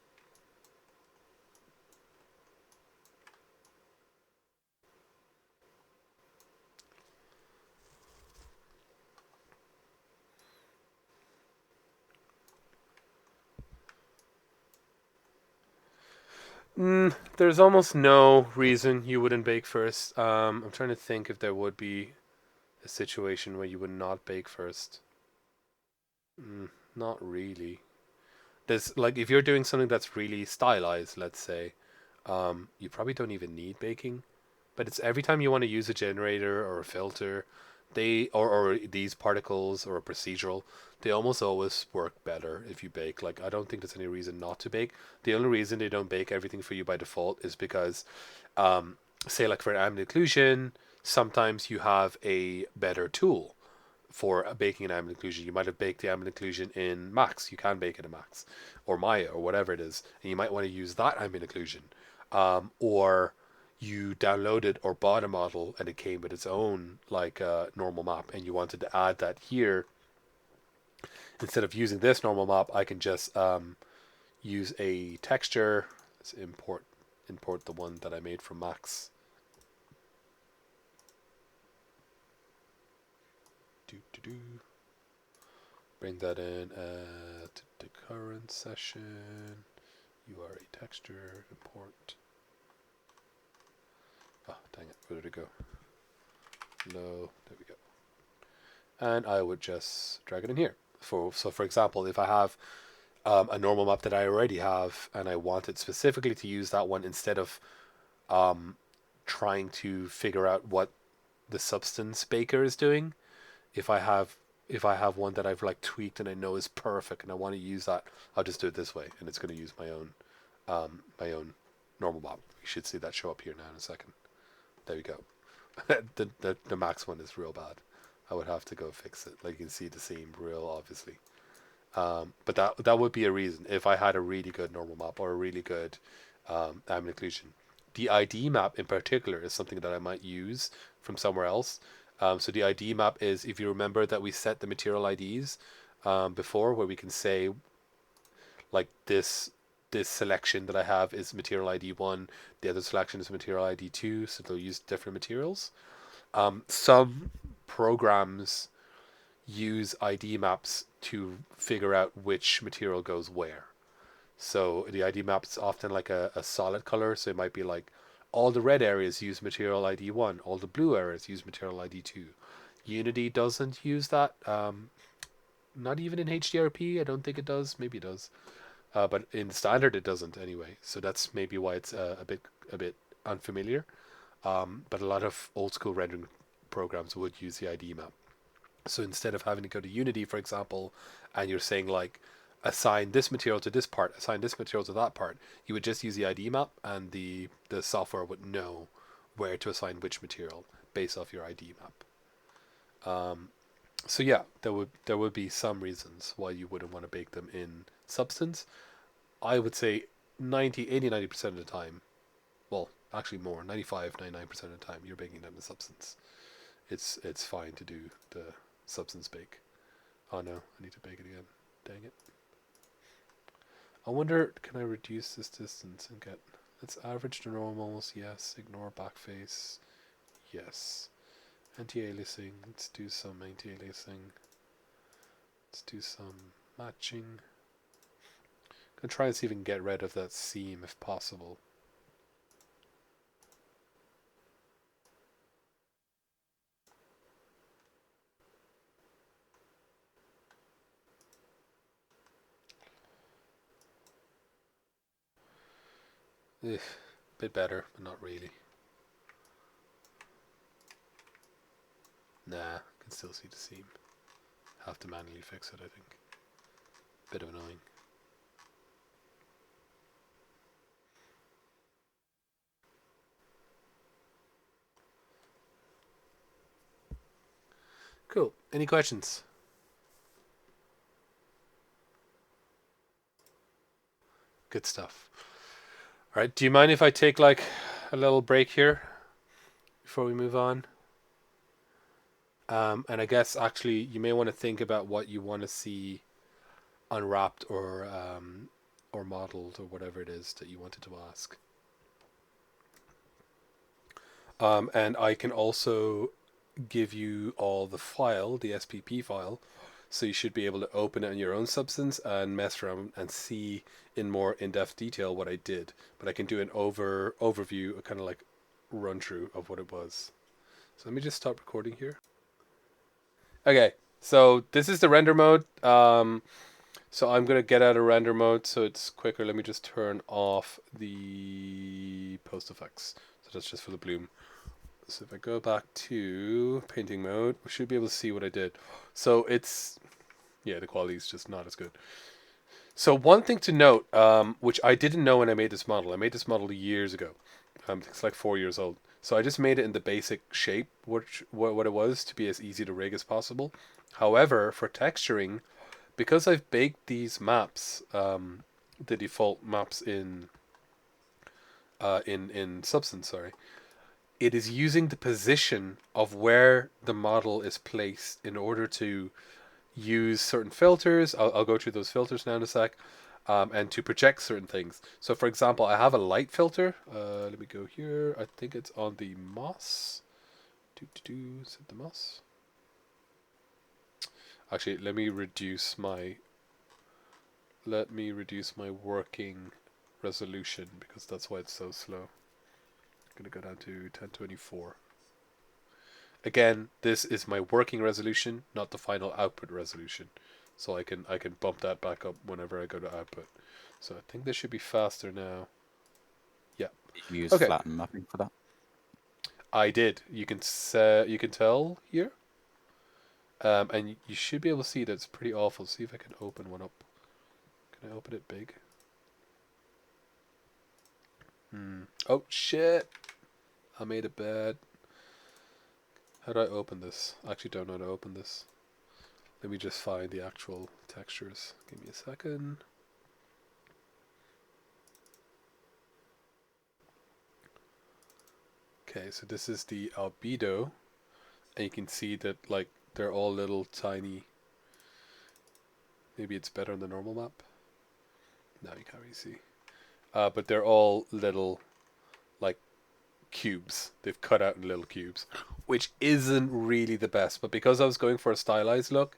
There's almost no reason you wouldn't bake first. I'm trying to think if there would be a situation where you would not bake first. Not really. There's, like, if you're doing something that's really stylized, let's say, you probably don't even need baking. But it's every time you want to use a generator or a filter, or these particles or a procedural, they almost always work better if you bake. Like, I don't think there's any reason not to bake. The only reason they don't bake everything for you by default is because, say, like for an ambient occlusion, sometimes you have a better tool for baking an ambient occlusion. You might have baked the ambient occlusion in Max. You can bake it in Max or Maya or whatever it is, and you might want to use that ambient occlusion. Or you downloaded or bought a model and it came with its own, like, normal map, and you wanted to add that here. Instead of using this normal map, I can just use a texture. Let's import the one that I made from Max. Bring that in to the current session. URA texture, import. Oh, dang it, where did it go? No, there we go. And I would just drag it in here. So for example, if I have a normal map that I already have, and I wanted specifically to use that one instead of trying to figure out what the substance baker is doing, if I have one that I've like tweaked and I know is perfect and I want to use that, I'll just do it this way, and it's going to use my own normal map. You should see that show up here now in a second. There we go. the Max one is real bad. I would have to go fix it. Like, you can see the seam real obviously. But that would be a reason if I had a really good normal map or a really good ambient occlusion. The ID map in particular is something that I might use from somewhere else. So the ID map is, if you remember that we set the material IDs before, where we can say, like, this this selection that I have is material ID 1, the other selection is material ID 2, so they'll use different materials. Some programs use ID maps to figure out which material goes where. So the ID map is often like a solid color, so it might be like all the red areas use material ID 1, all the blue areas use material ID 2. Unity doesn't use that. Not even in HDRP, I don't think it does. Maybe it does. But in standard it doesn't anyway. So that's maybe why it's a bit unfamiliar. But a lot of old school rendering programs would use the ID map. So instead of having to go to Unity, for example, and you're saying like, assign this material to this part, assign this material to that part, you would just use the ID map, and the software would know where to assign which material based off your ID map. So yeah, there would be some reasons why you wouldn't want to bake them in Substance. I would say 90% of the time, well, actually more, 95, 99% of the time, you're baking them in Substance. It's fine to do the Substance bake. Oh no, I need to bake it again. Dang it. I wonder, can I reduce this distance and get... Let's average the normals, yes. Ignore backface, yes. Anti-aliasing, let's do some anti-aliasing. Let's do some matching. I'm gonna try and see if we can get rid of that seam if possible. Bit better, but not really. Nah, can still see the seam. Have to manually fix it, I think. Bit of annoying. Cool. Any questions? Good stuff. All right. Do you mind if I take like a little break here before we move on? And I guess actually you may want to think about what you want to see unwrapped or modeled or whatever it is that you wanted to ask. And I can also give you all the file, the SPP file, so you should be able to open it in your own Substance and mess around and see in more in-depth detail what I did. But I can do an overview, a kind of like run through of what it was. So let me just stop recording here. Okay, so this is the render mode. So I'm gonna get out of render mode so it's quicker. Let me just turn off the post effects. So that's just for the bloom. So if I go back to painting mode, we should be able to see what I did. So it's, yeah, the quality is just not as good. So one thing to note, which I didn't know when I made this model. I made this model years ago. It's like 4 years old. So I just made it in the basic shape, what it was, to be as easy to rig as possible. However, for texturing, because I've baked these maps, the default maps in Substance, sorry, it is using the position of where the model is placed in order to use certain filters. I'll go through those filters now in a sec, and to project certain things. So for example, I have a light filter. Let me go here. I think it's on the moss. Is it the moss? Actually, let me reduce my working resolution because that's why it's so slow. I'm gonna go down to 1024. Again, this is my working resolution, not the final output resolution. So I can bump that back up whenever I go to output. So I think this should be faster now. Yeah. You use Okay. flatten mapping for that? I did. You can tell here. And you should be able to see that it's pretty awful. See if I can open one up. Can I open it big? Oh shit! I made it bad. How do I open this? I actually don't know how to open this. Let me just find the actual textures. Give me a second. Okay, so this is the Albedo. And you can see that like they're all little tiny. Maybe it's better on the normal map. No, you can't really see. but they're all little like cubes. They've cut out in little cubes, which isn't really the best. But because I was going for a stylized look,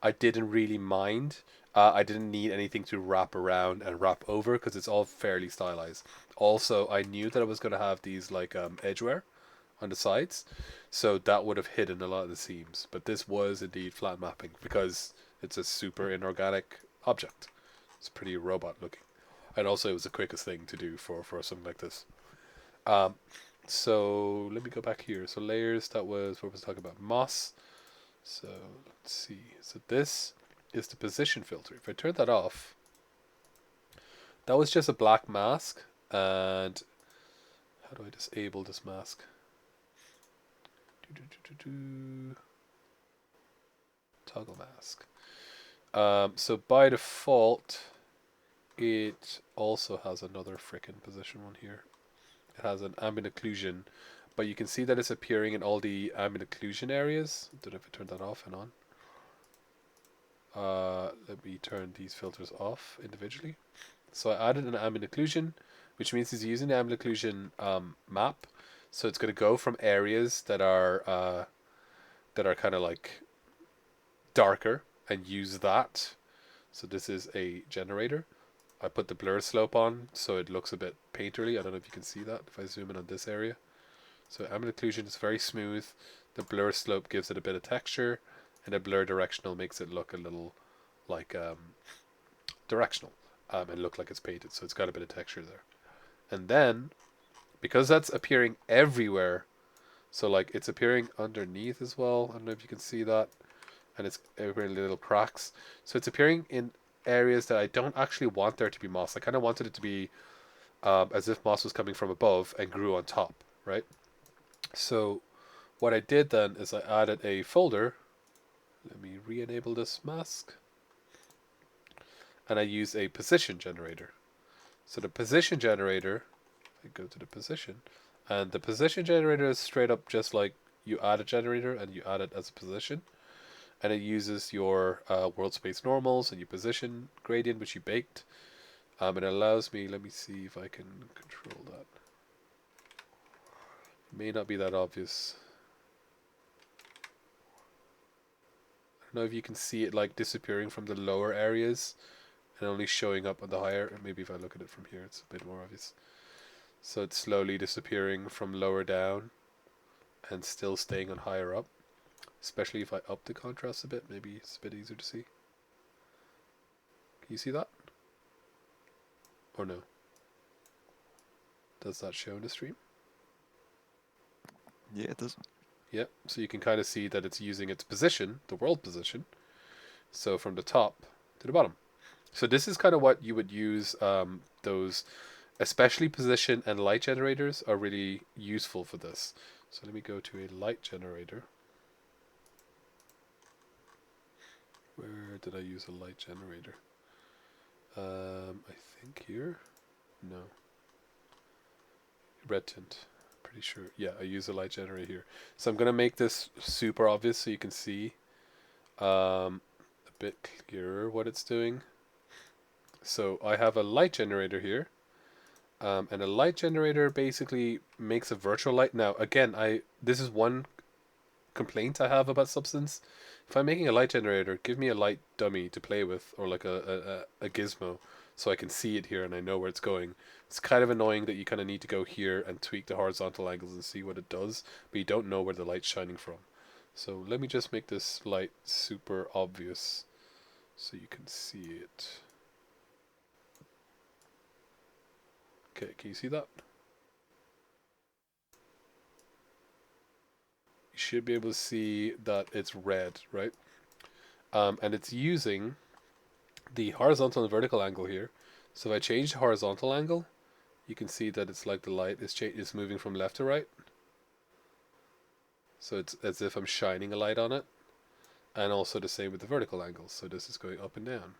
I didn't really mind. I didn't need anything to wrap around and wrap over because it's all fairly stylized. Also, I knew that I was going to have these like edgewear on the sides, so that would have hidden a lot of the seams. But this was indeed flat mapping because it's a super inorganic object. It's pretty robot looking, and also it was the quickest thing to do for something like this. So let me go back here. So layers, that was what was talking about, moss. So let's see. So this is the position filter. If I turn that off, that was just a black mask. And how do I disable this mask? Toggle mask. So by default, it also has another frickin' position one here. It has an ambient occlusion, but you can see that it's appearing in all the ambient occlusion areas. I don't know if I turned that off and on. Let me turn these filters off individually. So I added an ambient occlusion, which means it's using the ambient occlusion map. So it's going to go from areas that are kind of like darker and use that. So this is a generator. I put the blur slope on so it looks a bit painterly. I don't know if you can see that if I zoom in on this area. So ambient occlusion is very smooth. The blur slope gives it a bit of texture, and the blur directional makes it look a little like directional and look like it's painted. So it's got a bit of texture there. And then, because that's appearing everywhere, so like it's appearing underneath as well. I don't know if you can see that. And it's appearing in little cracks. So it's appearing in areas that I don't actually want there to be moss. I kind of wanted it to be as if moss was coming from above and grew on top, right? So what I did then is I added a folder. Let me re-enable this mask. And I use a position generator. So the position generator, I go to the position, and the position generator is straight up just like you add a generator and you add it as a position. And it uses your world space normals and your position gradient, which you baked. It allows me, let me see if I can control that. It may not be that obvious. I don't know if you can see it like disappearing from the lower areas and only showing up on the higher. Or maybe if I look at it from here, it's a bit more obvious. So it's slowly disappearing from lower down and still staying on higher up. Especially if I up the contrast a bit, maybe it's a bit easier to see. Can you see that? Or no? Does that show in the stream? Yeah, it does. Yep, so you can kind of see that it's using its position, the world position, so from the top to the bottom. So this is kind of what you would use, those, especially position and light generators are really useful for this. So let me go to a light generator. Where did I use a light generator? I think here? No. Red tint. Pretty sure. Yeah, I use a light generator here. So I'm going to make this super obvious so you can see a bit clearer what it's doing. So I have a light generator here. And a light generator basically makes a virtual light. Now, again, this is one complaint I have about Substance. If I'm making a light generator, give me a light dummy to play with, or like a gizmo, so I can see it here and I know where it's going. It's kind of annoying that you kind of need to go here and tweak the horizontal angles and see what it does, but you don't know where the light's shining from. So let me just make this light super obvious so you can see it. Okay, can you see that? You should be able to see that it's red, right? And it's using the horizontal and vertical angle here. So if I change the horizontal angle, you can see that it's like the light is moving from left to right. So it's as if I'm shining a light on it. And also the same with the vertical angle. So this is going up and down.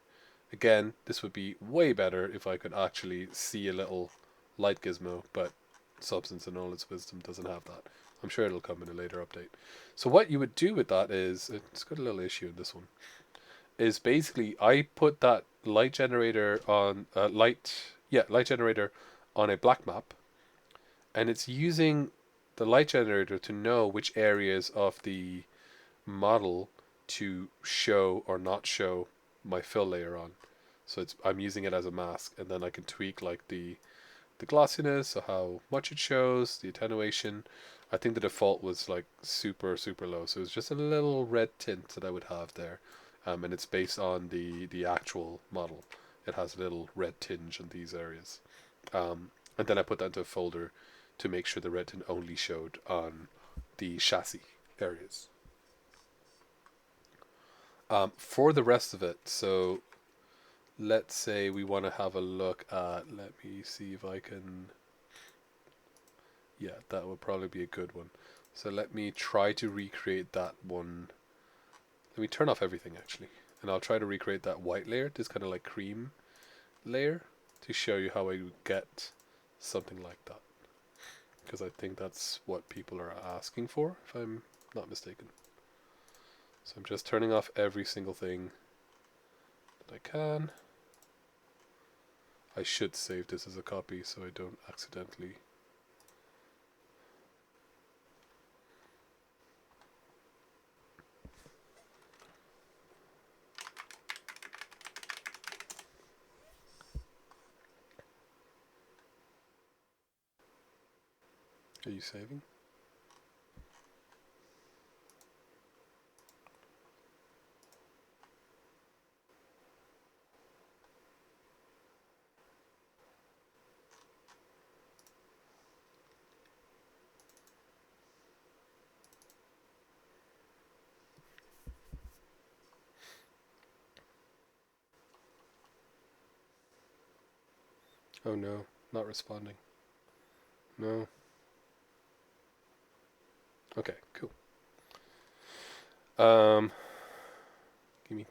Again, this would be way better if I could actually see a little light gizmo, but Substance in all its wisdom doesn't have that. I'm sure it'll come in a later update. So what you would do with that is, it's got a little issue in this one, is basically I put that light generator on, Yeah, light generator on a black map, and it's using the light generator to know which areas of the model to show or not show my fill layer on. So I'm using it as a mask, and then I can tweak like the glossiness, so how much it shows, the attenuation. I think the default was like super low, so it's just a little red tint that I would have there, and it's based on the actual model. It has a little red tinge in these areas, and then I put that into a folder to make sure the red tint only showed on the chassis areas. For the rest of it, so let's say we want to have a look at, let me see if I can, yeah, that would probably be a good one. So let me try to recreate that one. Let me turn off everything actually, and I'll try to recreate that white layer, this kind of like cream layer, to show you how I would get something like that, because I think that's what people are asking for, if I'm not mistaken. So I'm just turning off every single thing that I can. I should save this as a copy so I don't accidentally. Are you saving? Oh no, not responding. No. Okay, cool. Gimme.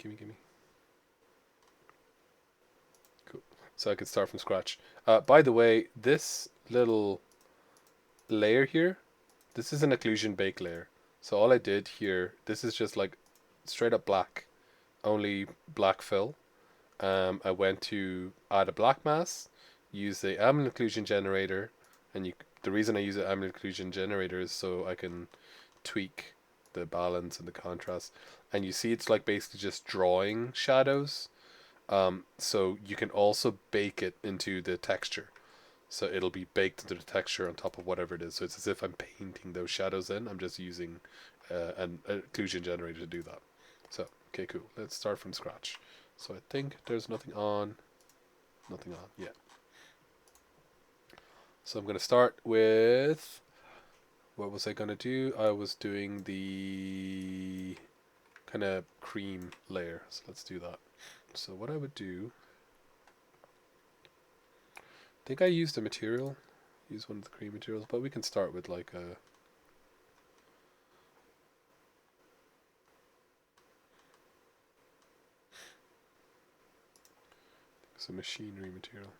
Cool. So I could start from scratch. By the way, this little layer here, this is an occlusion bake layer. So all I did here, this is just like straight up black, only black fill. I went to add a black mass, use the ambient occlusion generator, and the reason I use the ambient occlusion generator is so I can tweak the balance and the contrast. And you see it's like basically just drawing shadows. So you can also bake it into the texture. So it'll be baked into the texture on top of whatever it is. So it's as if I'm painting those shadows in. I'm just using an occlusion generator to do that. So, okay, cool. Let's start from scratch. So I think there's nothing on. Nothing on, yeah. So I'm going to start with, what was I going to do? I was doing the kind of cream layer. So let's do that. So what I would do, I think I used a material, use one of the cream materials, but we can start with like a, it's a machinery material.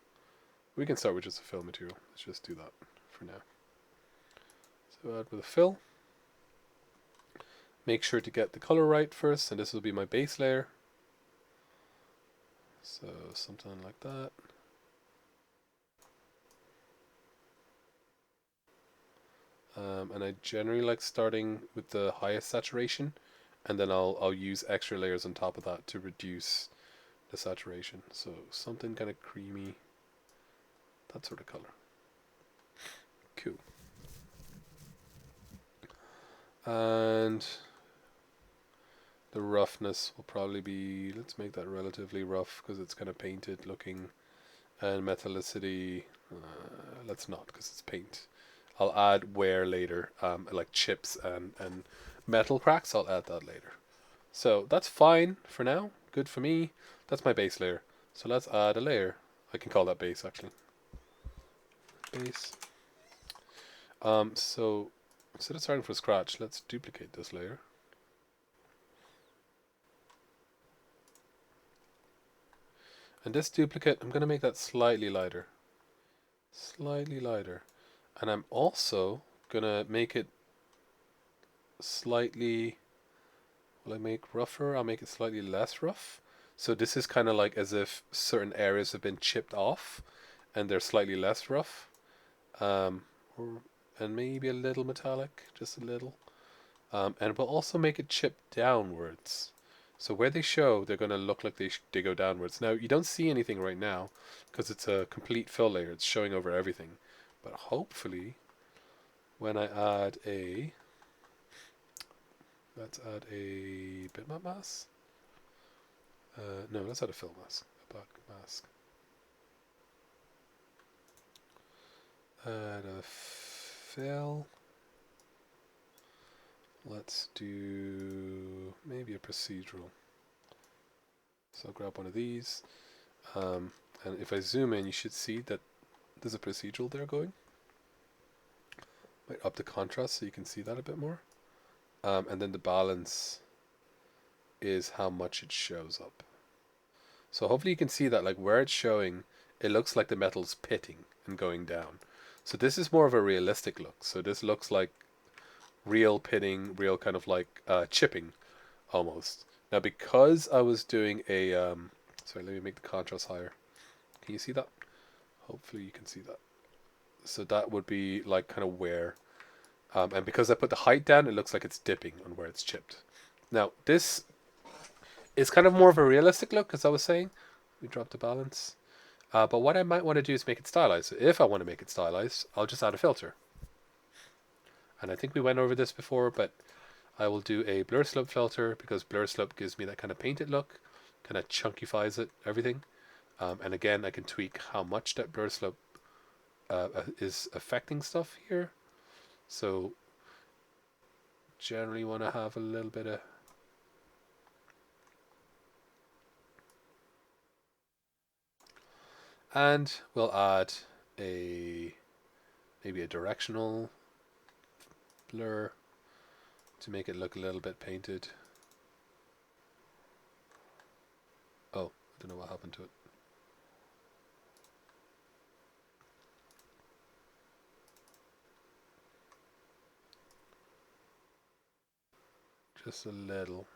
We can start with just a fill material. Let's just do that for now. So add with a fill. Make sure to get the color right first, and this will be my base layer. So something like that. And I generally like starting with the highest saturation, and then I'll use extra layers on top of that to reduce the saturation. So something kind of creamy, that sort of color. Cool. And the roughness will probably be, let's make that relatively rough because it's kind of painted looking. And metallicity, let's not because it's paint. I'll add wear later, like chips and metal cracks, I'll add that later. So that's fine for now, good for me. That's my base layer. So let's add a layer. I can call that base actually. Base. So instead of starting from scratch, let's duplicate this layer. And this duplicate, I'm going to make that slightly lighter. Slightly lighter. And I'm also going to make it slightly, will I make rougher? I'll make it slightly less rough. So this is kind of like as if certain areas have been chipped off. and they're slightly less rough, and maybe a little metallic, just a little. And we'll also make it chip downwards. So where they show, they're going to look like they go downwards. Now, you don't see anything right now because it's a complete fill layer. It's showing over everything. But hopefully, when I add a... Let's add a bitmap mask. No, let's add a fill mask. A black mask. Add a fill. Let's do maybe a procedural. So I'll grab one of these. And if I zoom in, you should see that there's a procedural there going. Might up the contrast so you can see that a bit more. And then the balance is how much it shows up. So hopefully you can see that, like where it's showing, it looks like the metal's pitting and going down. So this is more of a realistic look. So this looks like real pitting, real kind of like chipping almost. Now because I was doing a, sorry, let me make the contrast higher. Can you see that? Hopefully you can see that. So that would be like kind of where, and because I put the height down, it looks like it's dipping on where it's chipped. Now this is kind of more of a realistic look, as I was saying. We dropped the balance. But what I might want to do is make it stylized. So if I want to make it stylized, I'll just add a filter. And I think we went over this before, but I will do a blur slope filter because blur slope gives me that kind of painted look, kind of chunkifies it, everything. And again, I can tweak how much that blur slope is affecting stuff here. So generally want to have a little bit of and we'll add maybe a directional blur to make it look a little bit painted. Oh, I don't know what happened to it. Just a little.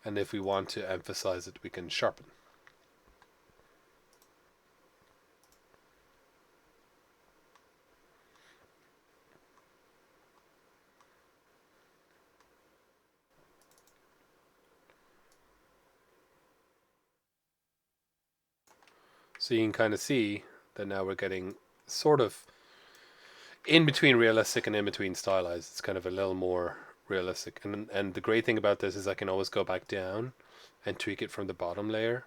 And if we want to emphasize it, we can sharpen. So you can kind of see that now we're getting sort of in between realistic and in between stylized. It's kind of a little more realistic. And the great thing about this is I can always go back down and tweak it from the bottom layer.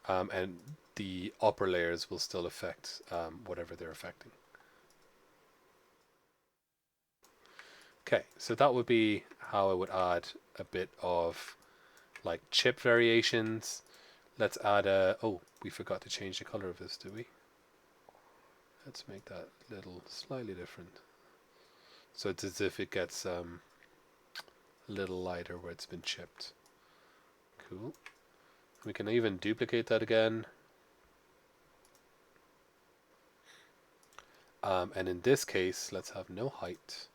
And the upper layers will still affect whatever they're affecting. Okay, so that would be how I would add a bit of like chip variations. Let's add a... Oh, we forgot to change the color of this, did we? Let's make that little slightly different. So it's as if it gets a little lighter where it's been chipped. Cool. We can even duplicate that again. And in this case, let's have no height,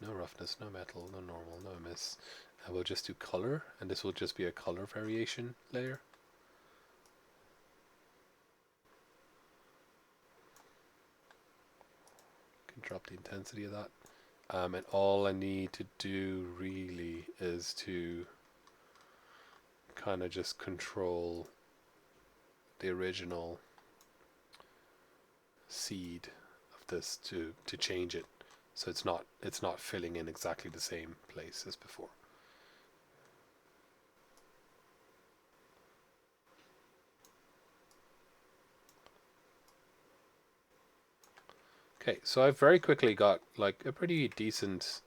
no roughness, no metal, no normal, no emiss. And we'll just do color, and this will just be a color variation layer. Can drop the intensity of that. And all I need to do really is to kind of just control the original seed of this to change it so it's not filling in exactly the same place as before. Okay, so I've very quickly got like a pretty decent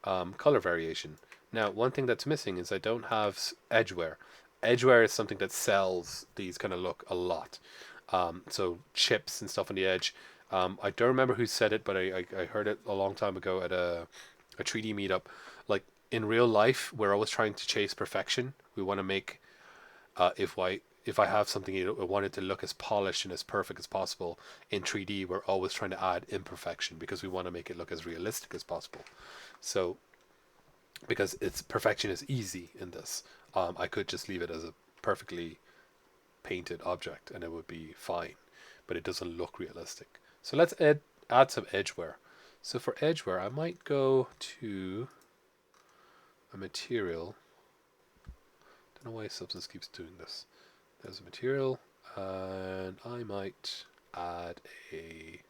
color variation. Now, one thing that's missing is I don't have edgewear. Edgewear is something that sells these kind of look a lot. So chips and stuff on the edge. I don't remember who said it, but I heard it a long time ago at a 3D meetup. Like in real life, we're always trying to chase perfection. We want to make if I have something I want it to look as polished and as perfect as possible in 3D, we're always trying to add imperfection because we want to make it look as realistic as possible. So because perfection is easy in this. I could just leave it as a perfectly painted object and it would be fine, but it doesn't look realistic. So let's add some edgewear. So for edgewear, I might go to a material. Don't know why Substance keeps doing this. There's a material, and I might add a.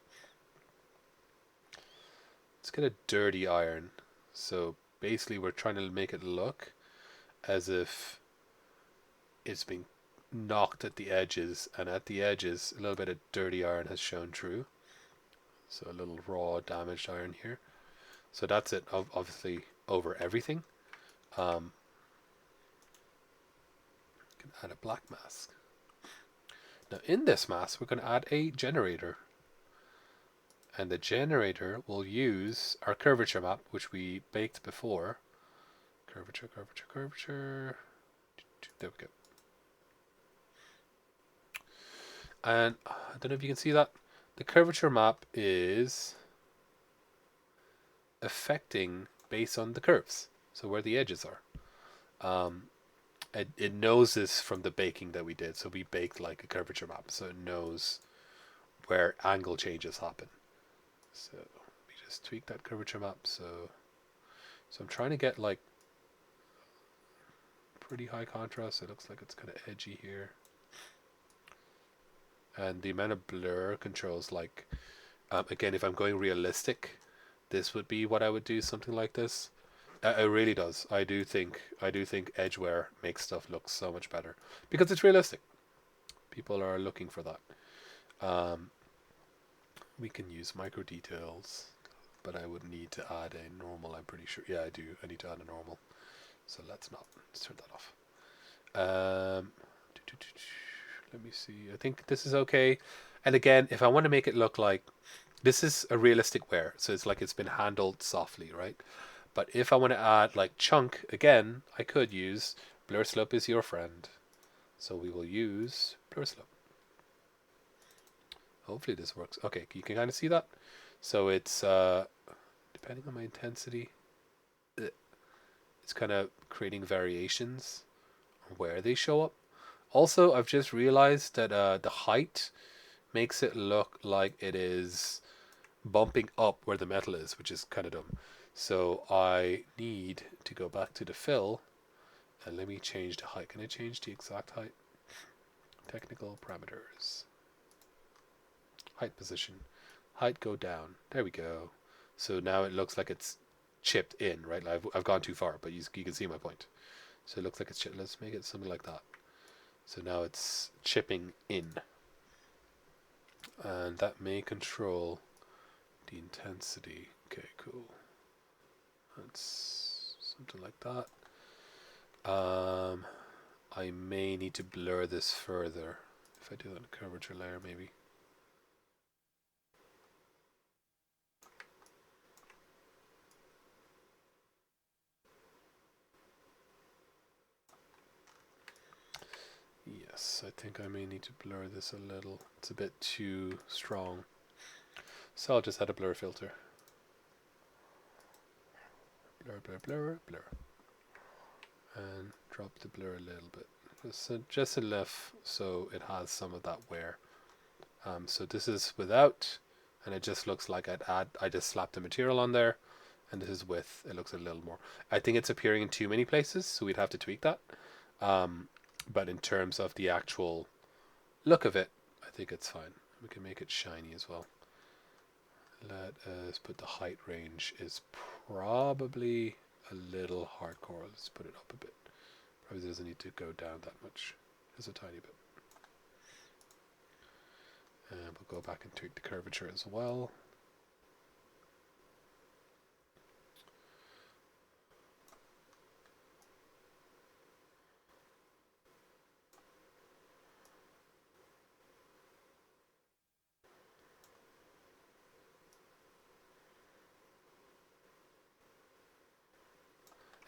Let's get a dirty iron. So basically, we're trying to make it look as if it's been knocked at the edges, and at the edges, a little bit of dirty iron has shown through. So a little raw damaged iron here. So that's it, obviously, over everything. Can add a black mask. Now in this mask, we're going to add a generator. And the generator will use our curvature map, which we baked before. Curvature, curvature, curvature. There we go. And I don't know if you can see that. The curvature map is affecting based on the curves. So where the edges are. It knows this from the baking that we did. So we baked like a curvature map. So it knows where angle changes happen. So we just tweak that curvature map. So I'm trying to get like pretty high contrast. It looks like it's kind of edgy here. And the amount of blur controls, like, again, if I'm going realistic, this would be what I would do, something like this. It really does. I do think Edgewear makes stuff look so much better because it's realistic. People are looking for that. We can use micro details, but I would need to add a normal. I'm pretty sure. Yeah, I do. I need to add a normal. So let's turn that off. Let me see. I think this is okay. And again, if I want to make it look like this is a realistic wear, so it's like it's been handled softly, right? But if I want to add like chunk, again, I could use blur slope is your friend. So we will use blur slope. Hopefully this works. Okay, you can kind of see that. So it's, depending on my intensity, it's kind of creating variations on where they show up. Also, I've just realized that the height makes it look like it is bumping up where the metal is, which is kind of dumb. So I need to go back to the fill and let me change the height. Can I change the exact height? Technical parameters. Height position. Height go down. There we go. So now it looks like it's chipped in, right? I've gone too far, but you can see my point. So it looks like it's chipped. Let's make it something like that. So now it's chipping in. And that may control the intensity. Okay, cool. That's something like that. I may need to blur this further. If I do that in a curvature layer, maybe. Yes, I think I may need to blur this a little. It's a bit too strong. So I'll just add a blur filter. Blur, blur, blur, blur. And drop the blur a little bit. Just enough so it has some of that wear. So this is without, and it just looks like I just slapped the material on there. And this is with, it looks a little more. I think it's appearing in too many places, so we'd have to tweak that. But in terms of the actual look of it, I think it's fine. We can make it shiny as well. Let us put the height range is probably a little hardcore. Let's put it up a bit. Probably doesn't need to go down that much. Just a tiny bit. And we'll go back and tweak the curvature as well.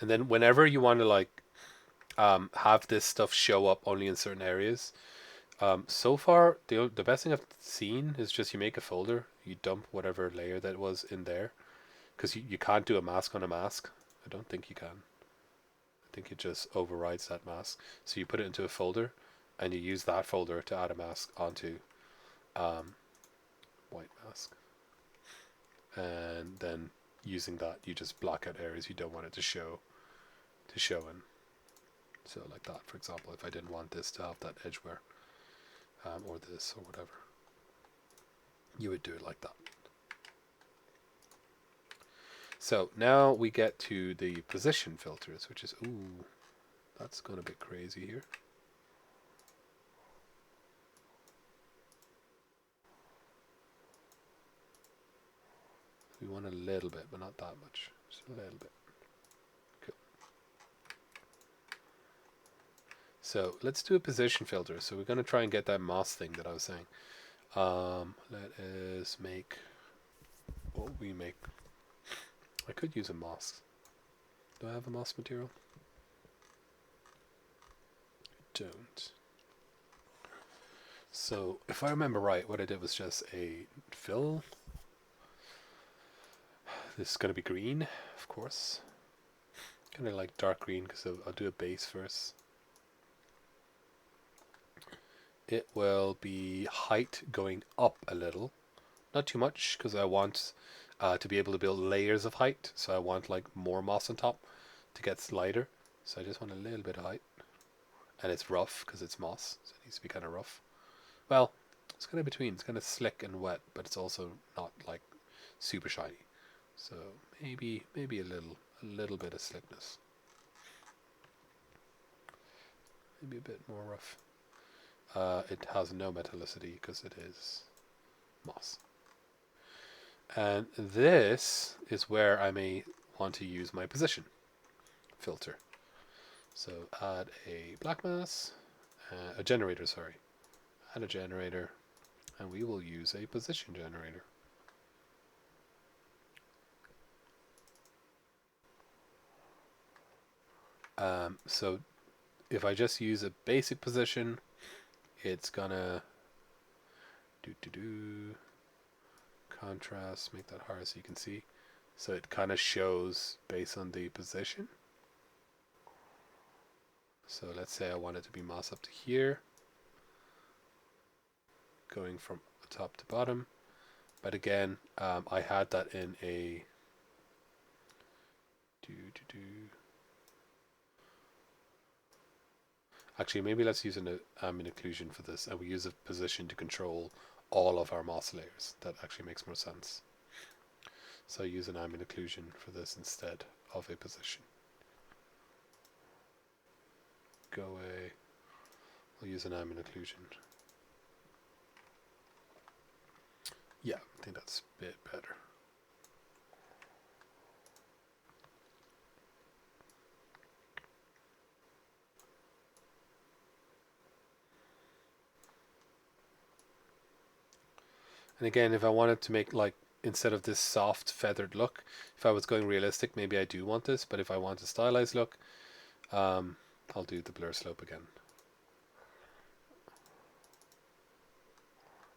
And then whenever you want to like have this stuff show up only in certain areas, so far the best thing I've seen is just you make a folder, you dump whatever layer that was in there, because you can't do a mask on a mask. I don't think you can. I think it just overrides that mask. So you put it into a folder, and you use that folder to add a mask onto white mask. And then using that, you just block out areas you don't want it to show in. So like that, for example, if I didn't want this to have that edgewear, or this, or whatever, you would do it like that. So now we get to the position filters, which is, ooh, that's going a bit crazy here. We want a little bit, but not that much. Just a little bit. Cool. So let's do a position filter. So we're going to try and get that moss thing that I was saying. Let us make what we make. I could use a moss. Do I have a moss material? I don't. So if I remember right, what I did was just a fill. This is going to be green, of course. Kind of like dark green, because I'll do a base first. It will be height going up a little. Not too much, because I want to be able to build layers of height. So I want like more moss on top to get lighter. So I just want a little bit of height. And it's rough, because it's moss. So it needs to be kind of rough. Well, it's kind of between. It's kind of slick and wet, but it's also not like super shiny. So maybe a little bit of slickness. Maybe a bit more rough. It has no metallicity because it is moss. And this is where I may want to use my position filter. So add a black mass, a generator, sorry. Add a generator, and we will use a position generator. So if I just use a basic position, it's gonna contrast, make that higher so you can see. So it kind of shows based on the position. So let's say I want it to be moss up to here, going from top to bottom. But again, I had that in a Actually, maybe let's use an ambient occlusion for this, and we use a position to control all of our moss layers. That actually makes more sense. So I use an ambient occlusion for this instead of a position. Go away. We'll use an ambient occlusion. Yeah, I think that's a bit better. And again, if I wanted to make like, instead of this soft feathered look, if I was going realistic, maybe I do want this, but if I want a stylized look, I'll do the blur slope again.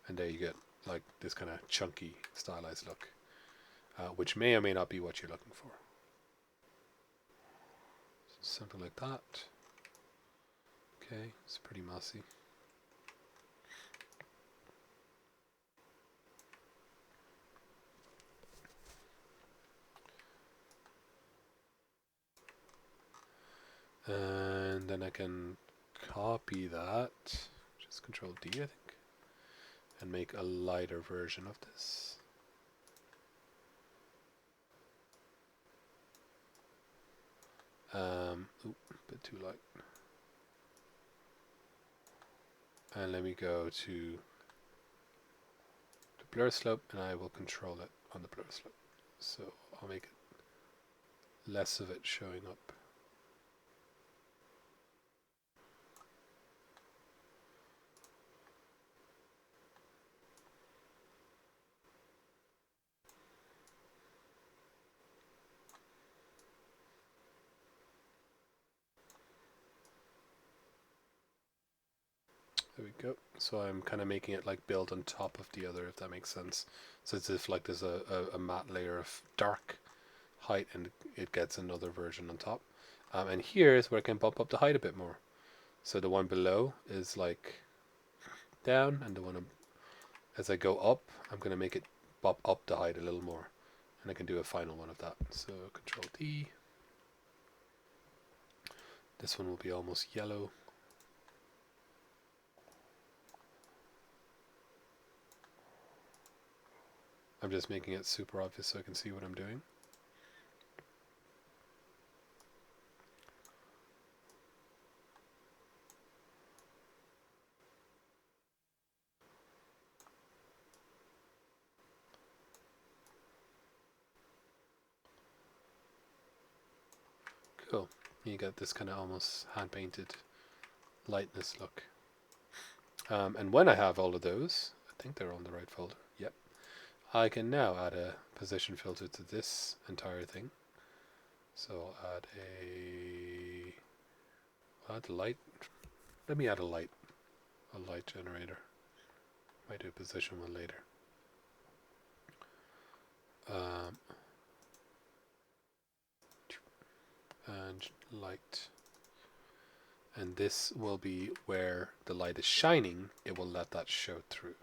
And there you get like this kind of chunky stylized look, which may or may not be what you're looking for. Something like that. Okay, it's pretty mossy. And then I can copy that, just Control D, I think, and make a lighter version of this. A bit too light. And let me go to the blur slope, and I will control it on the blur slope. So I'll make it less of it showing up. There we go. So I'm kind of making it like build on top of the other, if that makes sense. So it's as if like there's a matte layer of dark height and it gets another version on top. And here is where I can bump up the height a bit more. So the one below is like down, and the one as I go up, I'm going to make it bump up the height a little more. And I can do a final one of that. So Control D. This one will be almost yellow. I'm just making it super obvious so I can see what I'm doing. Cool. You get this kind of almost hand-painted lightness look. And when I have all of those, I think they're on the right folder. Yep. I can now add a position filter to this entire thing. So I'll add a light. Let me add a light generator. Might do a position one later. And light. And this will be where the light is shining. It will let that show through.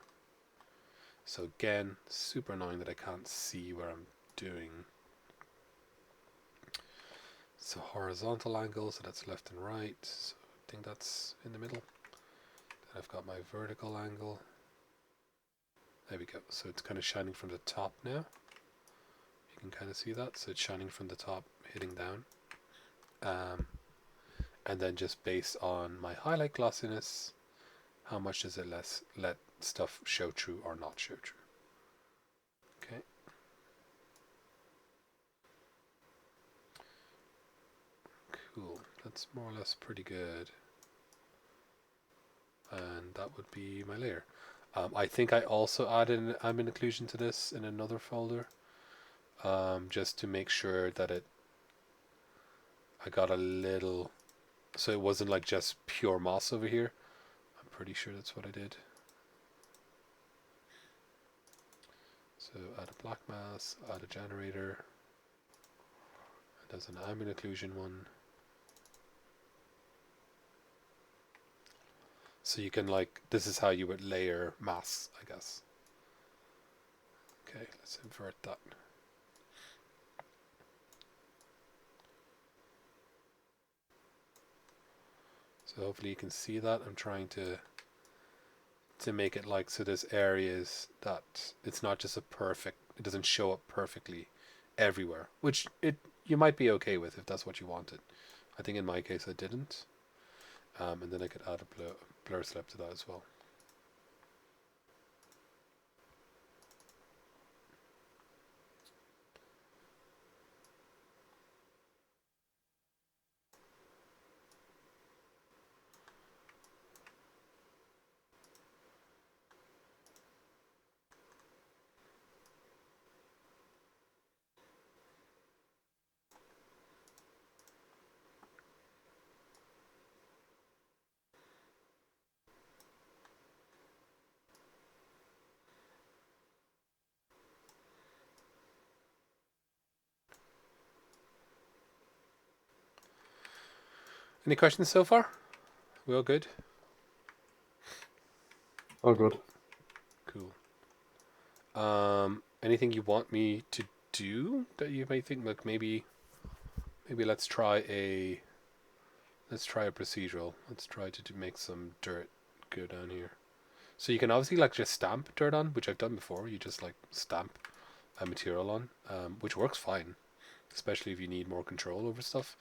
So again, super annoying that I can't see where I'm doing. So horizontal angle, so that's left and right. So I think that's in the middle. Then I've got my vertical angle. There we go. So it's kind of shining from the top now. You can kind of see that. So it's shining from the top, hitting down. And then just based on my highlight glossiness, how much does it let stuff show through or not show through? Okay. Cool. That's more or less pretty good. And that would be my layer. I think I also added an ambient occlusion to this in another folder, just to make sure that I got a little, so it wasn't like just pure moss over here. I'm pretty sure that's what I did. So add a black mass, add a generator, and there's an ambient occlusion one. So you can like, this is how you would layer masks, I guess. Okay, let's invert that. So hopefully you can see that. I'm trying to make it like, so there's areas that it's not just a perfect, it doesn't show up perfectly everywhere, which you might be okay with if that's what you wanted. I think in my case I didn't. And then I could add a blur slip to that as well. Any questions so far? We all good? Oh, good. Cool. Anything you want me to do that you may think like maybe let's try a procedural. Let's try to make some dirt go down here. So you can obviously like just stamp dirt on, which I've done before. You just like stamp a material on, which works fine, especially if you need more control over stuff.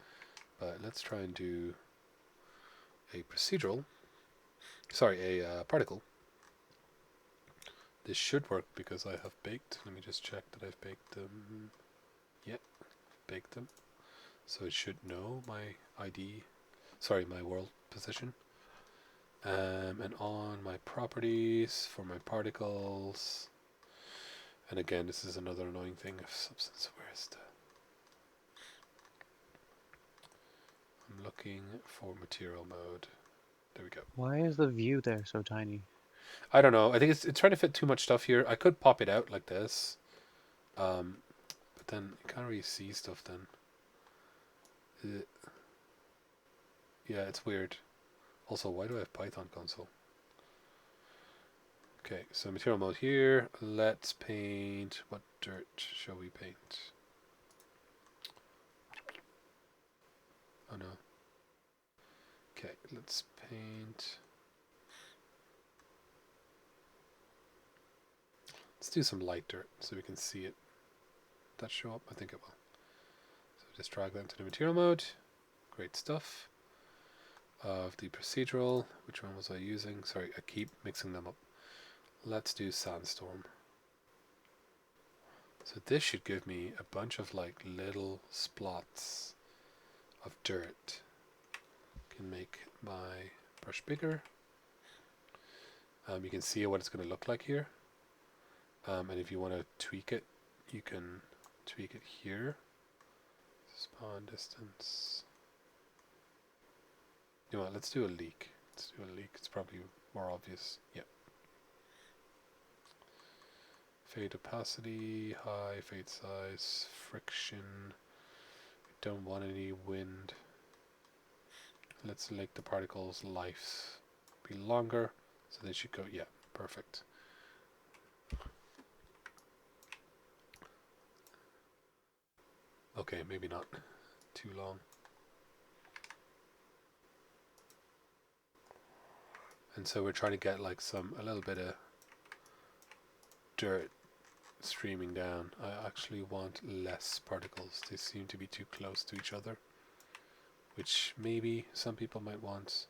But let's try and do a procedural. Sorry, a particle. This should work because I have baked. Let me just check that I've baked them. Yep, baked them. So it should know my ID. Sorry, my world position. And on my properties for my particles. And again, this is another annoying thing of substance. Where's the? I'm looking for material mode. There we go. Why is the view there so tiny? I don't know. I think it's trying to fit too much stuff here. I could pop it out like this, but then you can't really see stuff then. Yeah, it's weird. Also, why do I have Python console? Okay, so material mode here. Let's paint. What dirt shall we paint? Oh no. Okay, let's paint. Let's do some light dirt so we can see it. Did that show up? I think it will. So just drag that into the material mode. Great stuff. Of the procedural, which one was I using? Sorry, I keep mixing them up. Let's do Sandstorm. So this should give me a bunch of like little splots of dirt. Can make my brush bigger. You can see what it's going to look like here. And if you want to tweak it, you can tweak it here. Spawn distance. You know what, let's do a leak. Let's do a leak. It's probably more obvious. Yep. Fade opacity, high, fade size, friction. We don't want any wind. Let's make the particles' lives be longer. So they should go, yeah, perfect. Okay, maybe not too long. And so we're trying to get like a little bit of dirt streaming down. I actually want less particles. They seem to be too close to each other, which maybe some people might want.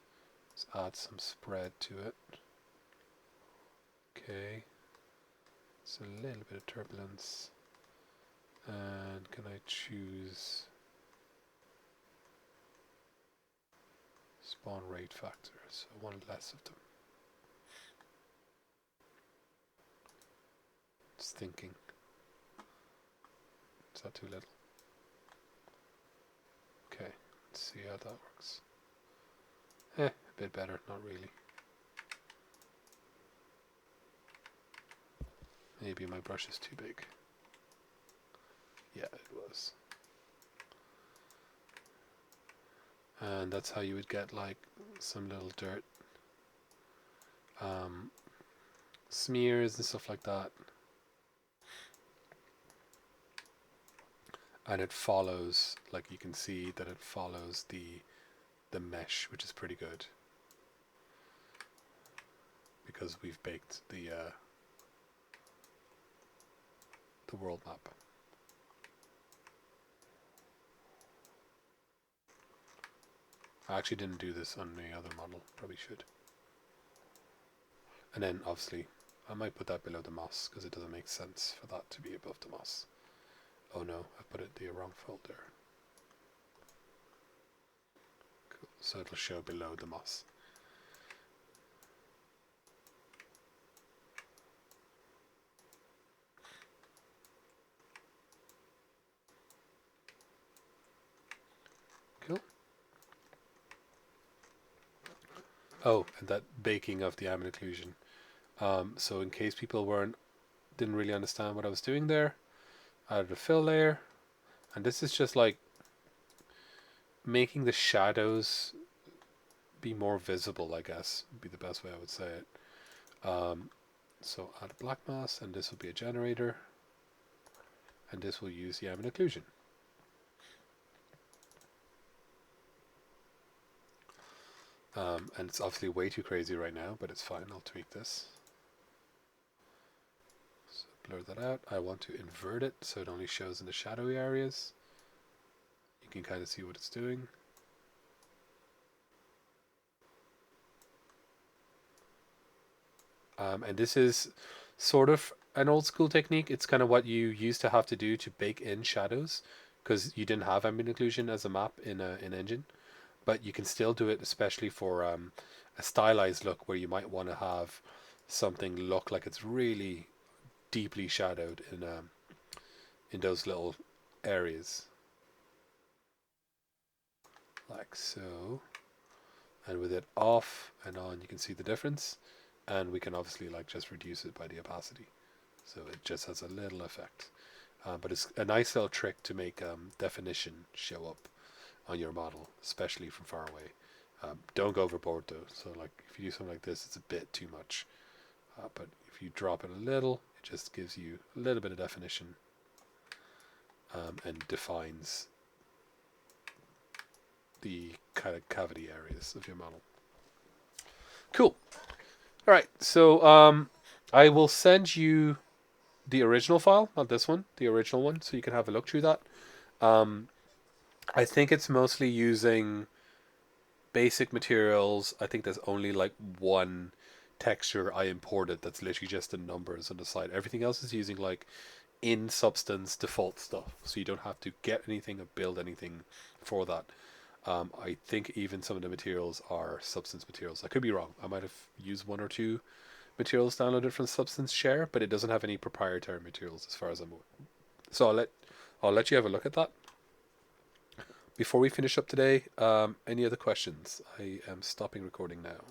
Let's add some spread to it. Okay, it's a little bit of turbulence. And can I choose spawn rate factor? So I want less of them. Just thinking. Is that too little? Okay, let's see how that works. A bit better, not really. Maybe my brush is too big. Yeah, it was. And that's how you would get like some little dirt smears and stuff like that. And it follows, like you can see that it follows the mesh, which is pretty good. Because we've baked the world map. I actually didn't do this on the other model, probably should. And then obviously I might put that below the moss because it doesn't make sense for that to be above the moss. Oh no, I put it in the wrong folder. Cool. So it'll show below the moss. Cool. Oh, and that baking of the ambient occlusion. So in case people didn't really understand what I was doing there, I added a fill layer, and this is just like making the shadows be more visible, I guess, would be the best way I would say it. So add a black mass, and this will be a generator, and this will use the ambient occlusion. And it's obviously way too crazy right now, but it's fine. I'll tweak this. So blur that out. I want to invert it so it only shows in the shadowy areas. You can kind of see what it's doing. And this is sort of an old school technique. It's kind of what you used to have to do to bake in shadows because you didn't have ambient occlusion as a map in Engine. But you can still do it, especially for a stylized look where you might want to have something look like it's really deeply shadowed in those little areas. Like so. And with it off and on, you can see the difference. And we can obviously like just reduce it by the opacity. So it just has a little effect. But it's a nice little trick to make definition show up on your model, especially from far away. Don't go overboard though. So like if you do something like this, it's a bit too much. But if you drop it a little, it just gives you a little bit of definition and defines the kind of cavity areas of your model. Cool. All right. So I will send you the original file, not this one, the original one, so you can have a look through that. I think it's mostly using basic materials. I think there's only like one texture I imported that's literally just the numbers on the side. Everything else is using like in substance default stuff, so you don't have to get anything or build anything for that. I think even some of the materials are substance materials. I could be wrong. I might have used one or two materials downloaded from Substance Share, but it doesn't have any proprietary materials as far as I'm aware. So I'll let you have a look at that. Before we finish up today, any other questions? I am stopping recording now.